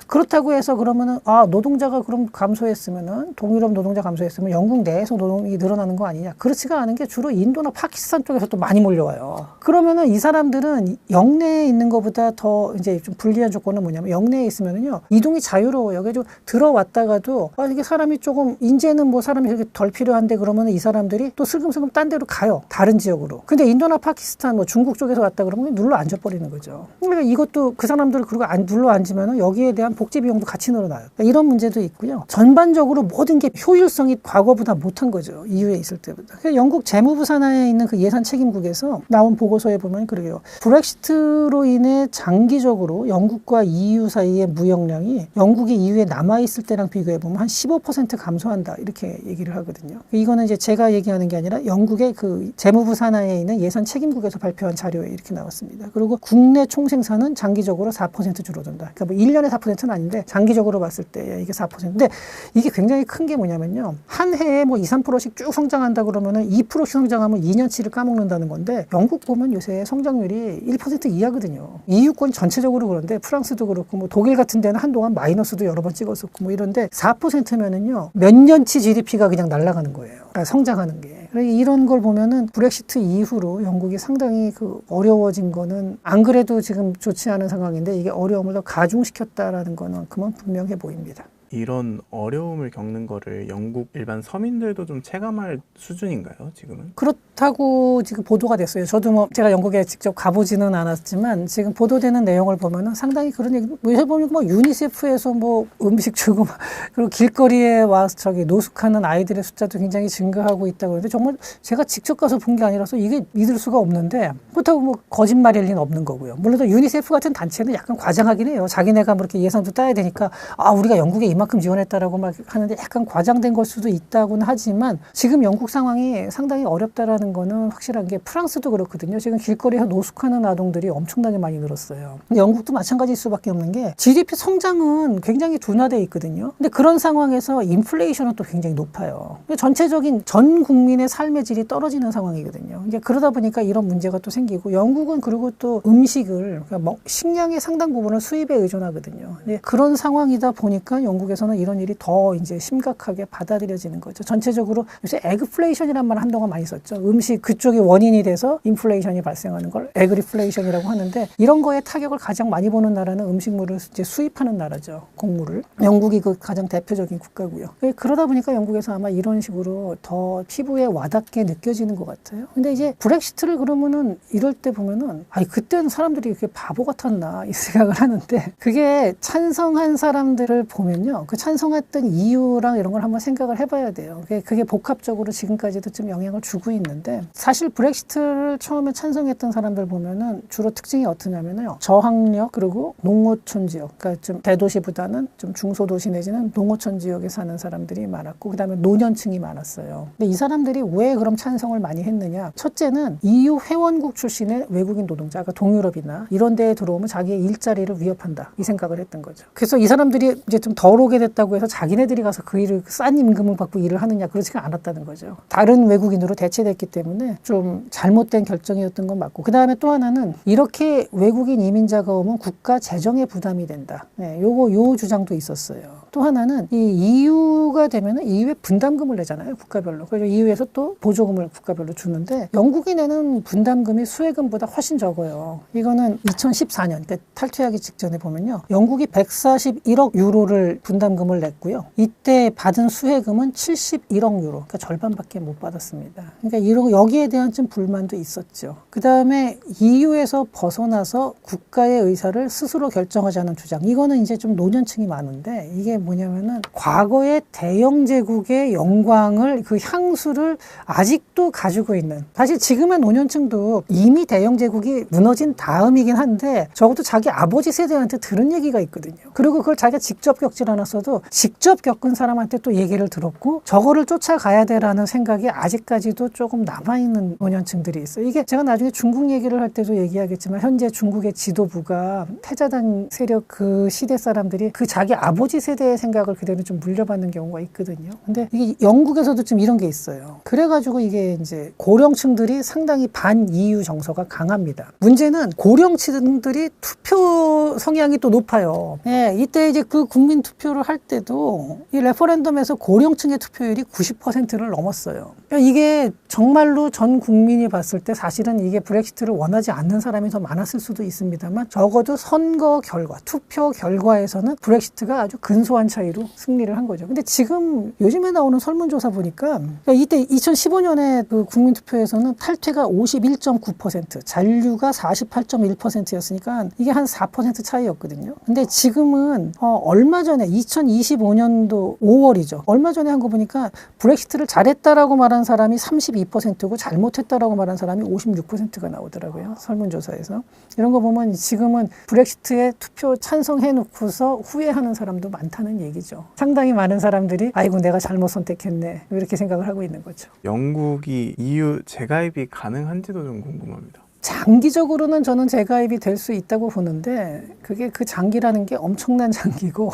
그렇다고 해서 그러면은 노동자가 그럼 감소했으면은 동유럽 노동자 감소했으면 영국 내에서 노동이 늘어나는 거 아니냐? 그렇지가 않은 게 주로 인도나 파키스탄 쪽에서 또 많이 몰려와요. 그러면은 이 사람들은 영내에 있는 것보다 더 이제 좀 불리한 조건은 뭐냐면 영내에 있으면은요 이동이 자유로워요. 그래서 들어왔다가도 이게 사람이 조금 이제는 뭐 사람이 그렇게 덜 필요한데 그러면은 이 사람들이 또 슬금슬금 딴 데로 가요. 다른 지역으로. 근데 인도나 파키스탄 뭐 중국 쪽에서 왔다 그러면 눌러 앉아버리는 거죠. 그러니까 이것도 그 사람들 그리고 눌러 앉으면은 여기에 대한 복지 비용도 같이 늘어나요. 그러니까 이런 문제도 있고요. 전반적으로 모든 게 효율성이 과거보다 못한 거죠. EU에 있을 때보다. 그러니까 영국 재무부 산하에 있는 그 예산 책임국에서 나온 보고서에 보면 그래요. 브렉시트로 인해 장기적으로 영국과 EU 사이의 무역량이 영국이 EU에 남아있을 때랑 비교해 보면 한 15% 감소한다. 이렇게 얘기를 하거든요. 이거는 이제 제가 얘기하는 게 아니라 영국의 그 재무부 산하에 있는 예산 책임국에서 발표한 자료에 이렇게 나왔습니다. 그리고 국내 총생산은 장기적으로 4% 줄어든다. 그러니까 뭐 1년에 4%는 아닌데 장기적으로 봤을 때 이게 4%. 근데 이게 굉장히 큰 게 뭐냐면요. 한 해에 뭐 2, 3%씩 쭉 성장한다 그러면은 2%씩 성장하면 2년치를 까먹는다는 건데 영국 보면 요새 성장률이 1% 이하거든요. EU권 전체적으로 그런데 프랑스도 그렇고 뭐 독일 같은 데는 한동안 마이너스도 여러 번 찍었었고 뭐 이런데 4%면은요. 몇 년치 GDP가 그냥 날아가는 거예요. 그러니까 성장하는 게. 이런 걸 보면은 브렉시트 이후로 영국이 상당히 어려워진 거는 안 그래도 지금 좋지 않은 상황인데 이게 어려움을 더 가중시켰다라는 거는 그만 분명해 보입니다. 이런 어려움을 겪는 거를 영국 일반 서민들도 좀 체감할 수준인가요, 지금은? 그렇다고 지금 보도가 됐어요. 저도 제가 영국에 직접 가보지는 않았지만 지금 보도되는 내용을 보면은 상당히 그런 얘기, 해보면 유니세프에서 음식 주고 그리고 길거리에 와서 노숙하는 아이들의 숫자도 굉장히 증가하고 있다고 하는데 정말 제가 직접 가서 본 게 아니라서 이게 믿을 수가 없는데 그렇다고 거짓말일 리는 없는 거고요. 물론 유니세프 같은 단체는 약간 과장하긴 해요. 자기네가 이렇게 예산도 따야 되니까 우리가 영국에 이만큼 지원했다라고 막 하는데 약간 과장된 걸 수도 있다고는 하지만 지금 영국 상황이 상당히 어렵다라는 거는 확실한 게 프랑스도 그렇거든요. 지금 길거리에서 노숙하는 아동들이 엄청나게 많이 늘었어요. 근데 영국도 마찬가지일 수밖에 없는 게 GDP 성장은 굉장히 둔화돼 있거든요. 근데 그런 상황에서 인플레이션은 또 굉장히 높아요. 전체적인 전 국민의 삶의 질이 떨어지는 상황이거든요. 이제 그러다 보니까 이런 문제가 또 생기고 영국은 그리고 또 음식을 식량의 상당 부분을 수입에 의존하거든요. 근데 그런 상황이다 보니까 영국에서는 이런 일이 더 이제 심각하게 받아들여지는 거죠. 전체적으로 요새 에그플레이션이란 말 한동안 많이 썼죠. 음식 그쪽이 원인이 돼서 인플레이션이 발생하는 걸 에그리플레이션이라고 하는데 이런 거에 타격을 가장 많이 보는 나라는 음식물을 이제 수입하는 나라죠. 곡물을. 영국이 가장 대표적인 국가고요. 그러다 보니까 영국에서 아마 이런 식으로 더 피부에 와닿게 느껴지는 것 같아요. 근데 이제 브렉시트를 그러면은 이럴 때 보면은 그때는 사람들이 이렇게 바보 같았나 이 생각을 하는데 그게 찬성한 사람들을 보면요. 그 찬성했던 이유랑 이런 걸 한번 생각을 해봐야 돼요. 그게 복합적으로 지금까지도 좀 영향을 주고 있는데 사실 브렉시트를 처음에 찬성했던 사람들 보면은 주로 특징이 어떠냐면요. 저학력 그리고 농어촌 지역, 그러니까 좀 대도시보다는 좀 중소도시 내지는 농어촌 지역에 사는 사람들이 많았고 그다음에 노년층이 많았어요. 근데 이 사람들이 왜 그럼 찬성을 많이 했느냐? 첫째는 EU 회원국 출신의 외국인 노동자, 그러니까 동유럽이나 이런 데에 들어오면 자기의 일자리를 위협한다 이 생각을 했던 거죠. 그래서 이 사람들이 이제 좀 덜 오게 됐다고 해서 자기네들이 가서 그 일을 싼 임금을 받고 일을 하느냐 그렇지가 않았다는 거죠. 다른 외국인으로 대체됐기 때문에 좀 잘못된 결정이었던 건 맞고 그다음에 또 하나는 이렇게 외국인 이민자가 오면 국가 재정에 부담이 된다. 요 주장도 있었어요. 또 하나는 이 EU가 되면은 EU에 분담금을 내잖아요. 국가별로. 그래서 EU에서 또 보조금을 국가별로 주는데 영국이 내는 분담금이 수혜금보다 훨씬 적어요. 이거는 2014년 그러니까 탈퇴하기 직전에 보면요. 영국이 141억 유로를 분담금을 냈고요. 이때 받은 수혜금은 71억 유로. 그러니까 절반밖에 못 받았습니다. 그러니까 여기에 대한 좀 불만도 있었죠. 그다음에 EU에서 벗어나서 국가의 의사를 스스로 결정하자는 주장. 이거는 이제 좀 노년층이 많은데 이게 뭐냐면은 과거의 대영 제국의 영광을 그 향수를 아직도 가지고 있는 사실 지금의 노년층도 이미 대영 제국이 무너진 다음이긴 한데 적어도 자기 아버지 세대한테 들은 얘기가 있거든요. 그리고 그걸 자기가 직접 겪질 않았어도 직접 겪은 사람한테 또 얘기를 들었고 저거를 쫓아가야 돼라는 생각이 아직까지도 조금 남아있는 노년층들이 있어요. 이게 제가 나중에 중국 얘기를 할 때도 얘기하겠지만 현재 중국의 지도부가 태자당 세력 그 시대 사람들이 그 자기 아버지 세대의 생각을 그대로 좀 물려받는 경우가 있거든요. 근데 이게 영국에서도 좀 이런 게 있어요. 그래가지고 이게 이제 고령층들이 상당히 반 EU 정서가 강합니다. 문제는 고령층들이 투표 성향이 또 높아요. 이때 이제 그 국민 투표를 할 때도 이 레퍼런덤에서 고령층의 투표율이 90%를 넘었어요. 그러니까 이게 정말로 전 국민이 봤을 때 사실은 이게 브렉시트를 원하지 않는 사람이 더 많았을 수도 있습니다만 적어도 선거 결과, 투표 결과에서는 브렉시트가 아주 근소한 차이로 승리를 한 거죠. 근데 지금 요즘에 나오는 설문조사 보니까 이때 2015년에 그 국민투표에서는 탈퇴가 51.9%, 잔류가 48.1%였으니까 이게 한 4% 차이였거든요. 근데 지금은 얼마 전에 2025년도 5월이죠. 얼마 전에 한 거 보니까 브렉시트를 잘했다라고 말한 사람이 32%고 잘못했다라고 말한 사람이 56%가 나오더라고요. 설문조사에서. 이런 거 보면 지금은 브렉시트에 투표 찬성해놓고서 후회하는 사람도 많다는 얘기죠. 상당히 많은 사람들이 아이고 내가 잘못 선택했네 이렇게 생각을 하고 있는 거죠. 영국이 EU 재가입이 가능한지도 좀 궁금합니다. 장기적으로는 저는 재가입이 될 수 있다고 보는데 그게 그 장기라는 게 엄청난 장기고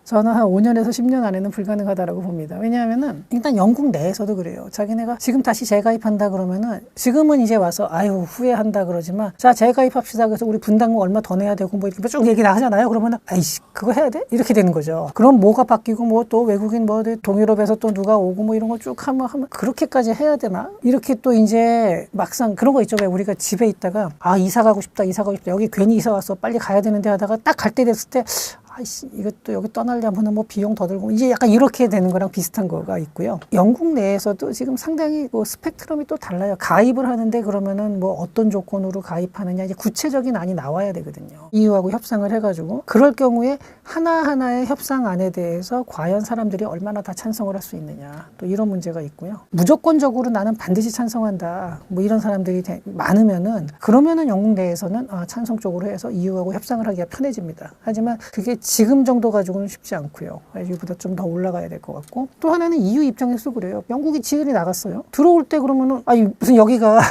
저는 한 5년에서 10년 안에는 불가능하다라고 봅니다. 왜냐하면은 일단 영국 내에서도 그래요. 자기네가 지금 다시 재가입한다 그러면은 지금은 이제 와서 아유 후회한다 그러지만 자 재가입합시다 그래서 우리 분담금 얼마 더 내야 되고 뭐 이렇게 쭉 얘기를 하잖아요. 그러면은 아이씨 그거 해야 돼? 이렇게 되는 거죠. 그럼 뭐가 바뀌고 뭐 또 외국인 뭐 동유럽에서 또 누가 오고 뭐 이런 거 쭉 하면 그렇게까지 해야 되나? 이렇게 또 이제 막상 그런 거 있죠. 왜 우리가 집에 있다가 아 이사 가고 싶다 여기 괜히 이사 왔어 빨리 가야 되는데 하다가 딱 갈 때 됐을 때 아이씨 이것도 여기 떠나려면 뭐 비용 더 들고 이제 약간 이렇게 되는 거랑 비슷한 거가 있고요. 영국 내에서도 지금 상당히 뭐 스펙트럼이 또 달라요. 가입을 하는데 그러면은 뭐 어떤 조건으로 가입하느냐 이제 구체적인 안이 나와야 되거든요. EU하고 협상을 해가지고 그럴 경우에 하나하나의 협상안에 대해서 과연 사람들이 얼마나 다 찬성을 할 수 있느냐 또 이런 문제가 있고요. 무조건적으로 나는 반드시 찬성한다 뭐 이런 사람들이 많으면은 그러면은 영국 내에서는 찬성 쪽으로 해서 EU하고 협상을 하기가 편해집니다. 하지만 그게 지금 정도 가지고는 쉽지 않고요. 이보다 좀 더 올라가야 될 것 같고 또 하나는 EU 입장에서 그래요. 영국이 지연이 나갔어요. 들어올 때 그러면은 아니 무슨 여기가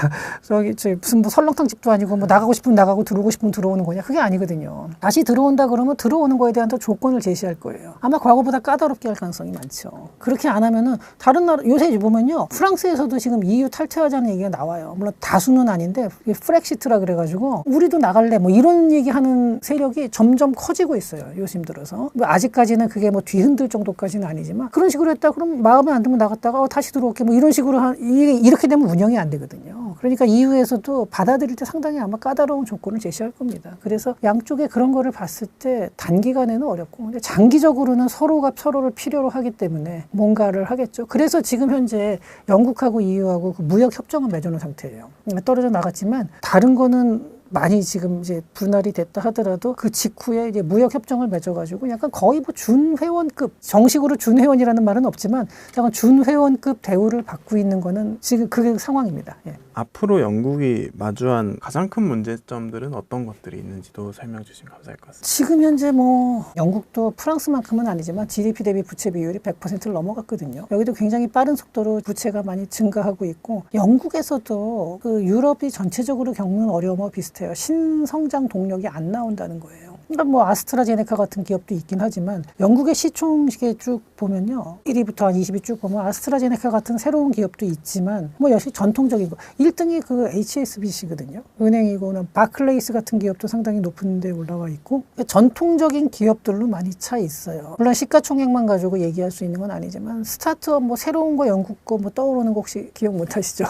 저기 무슨 뭐 설렁탕 집도 아니고 뭐 나가고 싶으면 나가고 들어오고 싶으면 들어오는 거냐 그게 아니거든요. 다시 들어온다 그러면 들어오는 거에 대한 또 조건을 제시할 거예요. 아마 과거보다 까다롭게 할 가능성이 많죠. 그렇게 안 하면은 다른 나라 요새 보면요 프랑스에서도 지금 EU 탈퇴하자는 얘기가 나와요. 물론 다수는 아닌데 프렉시트라 그래가지고 우리도 나갈래 뭐 이런 얘기하는 세력이 점점 커지고 있어요. 요즘 들어서 뭐 아직까지는 그게 뭐 뒤흔들 정도까지는 아니지만 그런 식으로 했다 그럼 마음에 안 들면 나갔다가 다시 들어올게 뭐 이런 식으로 이렇게 되면 운영이 안 되거든요. 그러니까 EU에서도 받아들일 때 상당히 아마 까다로운 조건을 제시할 겁니다. 그래서 양쪽에 그런 거를 봤을 때 단기간에는 어렵고 근데 장기적으로는 서로가 서로를 필요로 하기 때문에 뭔가를 하겠죠. 그래서 지금 현재 영국하고 EU하고 그 무역 협정을 맺어놓은 상태예요. 떨어져 나갔지만 다른 거는 많이 지금 이제 분할이 됐다 하더라도 그 직후에 이제 무역 협정을 맺어가지고 약간 거의 뭐 준회원급 정식으로 준회원이라는 말은 없지만 약간 준회원급 대우를 받고 있는 거는 지금 그게 상황입니다. 예. 앞으로 영국이 마주한 가장 큰 문제점들은 어떤 것들이 있는지도 설명 주시면 감사할 것 같습니다. 지금 현재 뭐 영국도 프랑스만큼은 아니지만 GDP 대비 부채 비율이 100%를 넘어갔거든요. 여기도 굉장히 빠른 속도로 부채가 많이 증가하고 있고 영국에서도 그 유럽이 전체적으로 겪는 어려움과 비슷해요. 신성장 동력이 안 나온다는 거예요. 그러니까 뭐 아스트라제네카 같은 기업도 있긴 하지만 영국의 시총식에 쭉 보면요. 1위부터 한 20위 쭉 보면 아스트라제네카 같은 새로운 기업도 있지만 뭐 역시 전통적인 거 1등이 그 HSBC거든요. 은행이고는 바클레이스 같은 기업도 상당히 높은 데 올라와 있고 전통적인 기업들로 많이 차 있어요. 물론 시가총액만 가지고 얘기할 수 있는 건 아니지만 스타트업 뭐 새로운 거 영국 거 뭐 떠오르는 거 혹시 기억 못 하시죠?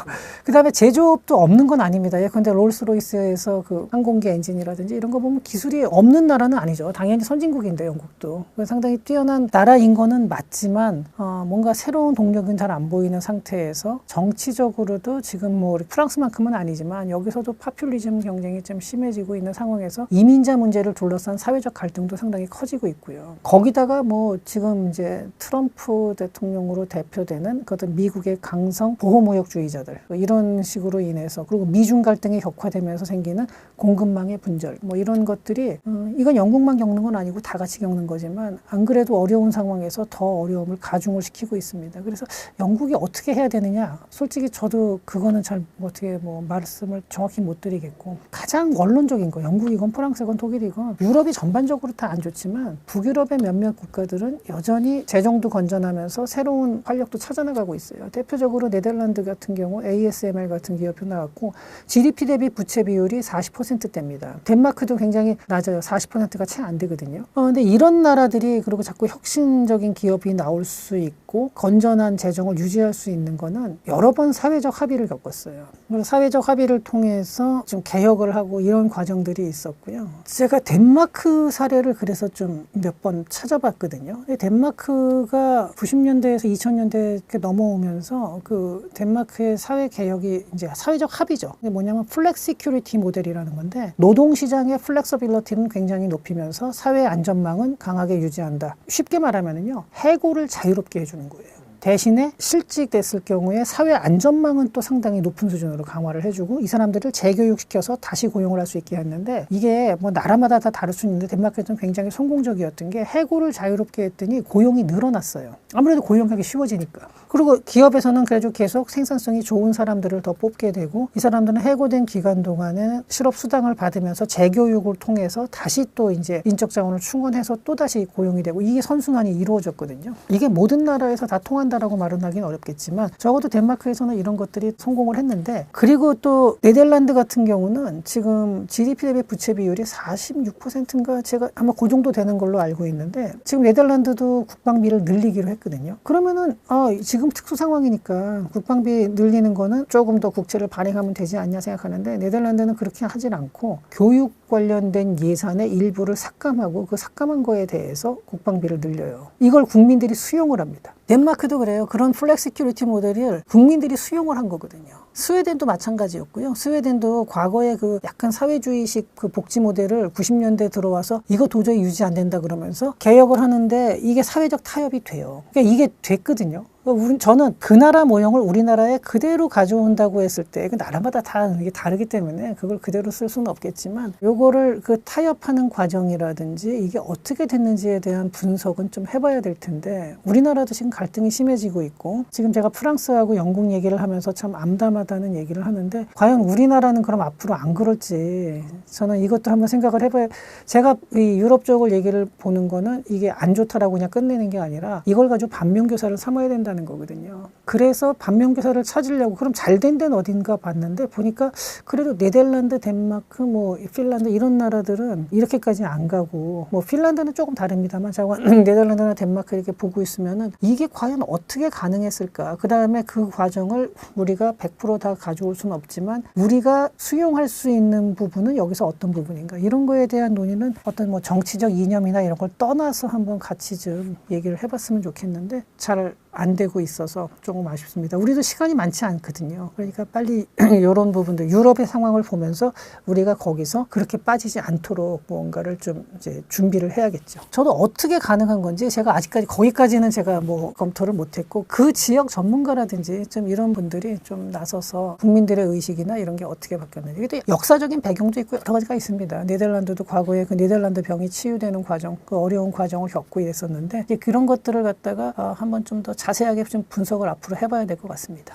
그다음에 제조업도 없는 건 아닙니다. 예컨대 롤스로이스에서 그 항공기 엔진이라든지 이런 거 보면 기술이 없는 나라는 아니죠. 당연히 선진국인데 영국도 상당히 뛰어난 나라인 거는 맞지만 뭔가 새로운 동력은 잘 안 보이는 상태에서 정치적으로도 지금 뭐 프랑스만큼은 아니지만 여기서도 파퓰리즘 경쟁이 좀 심해지고 있는 상황에서 이민자 문제를 둘러싼 사회적 갈등도 상당히 커지고 있고요. 거기다가 뭐 지금 이제 트럼프 대통령으로 대표되는 그 어떤 미국의 강성 보호무역주의자들 이런 식으로 인해서 그리고 미중 갈등이 격화되면서 생기는 공급망의 분절 뭐 이런 것들이 이건 영국만 겪는 건 아니고 다 같이 겪는 거지만 안 그래도 어려운 상황에서 더 어려움을 가중을 시키고 있습니다. 그래서 영국이 어떻게 해야 되느냐 솔직히 저도 그거는 잘 어떻게 뭐 말씀을 정확히 못 드리겠고 가장 원론적인 거 영국이건 프랑스건 독일이건 유럽이 전반적으로 다 안 좋지만 북유럽의 몇몇 국가들은 여전히 재정도 건전하면서 새로운 활력도 찾아나가고 있어요. 대표적으로 네덜란드 같은 경우 ASML 같은 기업이 나왔고 GDP 대비 부채 비율이 40%대입니다. 덴마크도 굉장히 낮아요. 40%가 채 안 되거든요. 근데 이런 나라들이 그리고 자꾸 혁신적인 기업이 나올 수 있고 건전한 재정을 유지할 수 있는 거는 여러 번 사회적 합의를 겪었어요. 그래서 사회적 합의를 통해서 좀 개혁을 하고 이런 과정들이 있었고요. 제가 덴마크 사례를 그래서 좀 몇 번 찾아봤거든요. 덴마크가 90년대에서 2000년대 넘어오면서 그 덴마크의 사회 개혁이 이제 사회적 합의죠. 이게 뭐냐면 플렉시큐리티 모델이라는 건데 노동시장의 플렉서빌리티는 굉장히 높이면서 사회 안전망은 강하게 유지한다. 쉽게 말하면요. 해고를 자유롭게 해주는 거예요. 대신에 실직됐을 경우에 사회 안전망은 또 상당히 높은 수준으로 강화를 해주고 이 사람들을 재교육시켜서 다시 고용을 할 수 있게 했는데 이게 뭐 나라마다 다 다를 수 있는데 덴마크에서는 굉장히 성공적이었던 게 해고를 자유롭게 했더니 고용이 늘어났어요. 아무래도 고용하기 쉬워지니까. 그리고 기업에서는 그래도 계속 생산성이 좋은 사람들을 더 뽑게 되고 이 사람들은 해고된 기간 동안에 실업수당을 받으면서 재교육을 통해서 다시 또 이제 인적 자원을 충원해서 또 다시 고용이 되고 이게 선순환이 이루어졌거든요. 이게 모든 나라에서 다 통한다라고 말은 하긴 어렵겠지만 적어도 덴마크에서는 이런 것들이 성공을 했는데 그리고 또 네덜란드 같은 경우는 지금 GDP 대비 부채 비율이 46%인가 제가 아마 그 정도 되는 걸로 알고 있는데 지금 네덜란드도 국방비를 늘리기로 했거든요. 그러면은 지금 특수 상황이니까 국방비 늘리는 거는 조금 더 국채를 발행하면 되지 않냐 생각하는데 네덜란드는 그렇게 하진 않고 교육 관련된 예산의 일부를 삭감하고 그 삭감한 거에 대해서 국방비를 늘려요. 이걸 국민들이 수용을 합니다. 덴마크도 그래요. 그런 플렉시큐리티 모델을 국민들이 수용을 한 거거든요. 스웨덴도 마찬가지였고요. 스웨덴도 과거에 그 약간 사회주의식 그 복지 모델을 90년대 들어와서 이거 도저히 유지 안 된다 그러면서 개혁을 하는데 이게 사회적 타협이 돼요. 그러니까 이게 됐거든요. 저는 그 나라 모형을 우리나라에 그대로 가져온다고 했을 때 그 나라마다 다 이게 다르기 때문에 그걸 그대로 쓸 수는 없겠지만 요거를 그 타협하는 과정이라든지 이게 어떻게 됐는지에 대한 분석은 좀 해봐야 될 텐데 우리나라도 지금 갈등이 심해지고 있고 지금 제가 프랑스하고 영국 얘기를 하면서 참 암담하다는 얘기를 하는데 과연 우리나라는 그럼 앞으로 안 그럴지 저는 이것도 한번 생각을 해봐야 제가 이 유럽 쪽을 얘기를 보는 거는 이게 안 좋다라고 그냥 끝내는 게 아니라 이걸 가지고 반면교사를 삼아야 된다는 거거든요. 그래서 반면교사를 찾으려고 그럼 잘 된 데는 어딘가 봤는데 보니까 그래도 네덜란드, 덴마크, 뭐 핀란드 이런 나라들은 이렇게까지 안 가고 뭐 핀란드는 조금 다릅니다만 제가 네덜란드나 덴마크 이렇게 보고 있으면은 이게 과연 어떻게 가능했을까? 그 다음에 그 과정을 우리가 100% 다 가져올 수는 없지만 우리가 수용할 수 있는 부분은 여기서 어떤 부분인가? 이런 거에 대한 논의는 어떤 뭐 정치적 이념이나 이런 걸 떠나서 한번 같이 좀 얘기를 해봤으면 좋겠는데 잘 안 되고 있어서 조금 아쉽습니다. 우리도 시간이 많지 않거든요. 그러니까 빨리 이런 부분들 유럽의 상황을 보면서 우리가 거기서 그렇게 빠지지 않도록 뭔가를 좀 이제 준비를 해야겠죠. 저도 어떻게 가능한 건지 제가 아직까지 거기까지는 제가 뭐 검토를 못했고 그 지역 전문가라든지 좀 이런 분들이 좀 나서서 국민들의 의식이나 이런 게 어떻게 바뀌었는지 이게 또 역사적인 배경도 있고 여러 가지가 있습니다. 네덜란드도 과거에 그 네덜란드 병이 치유되는 과정, 그 어려운 과정을 겪고 있었는데 이제 그런 것들을 갖다가 한번 좀 더 자세하게 좀 분석을 앞으로 해봐야 될 것 같습니다.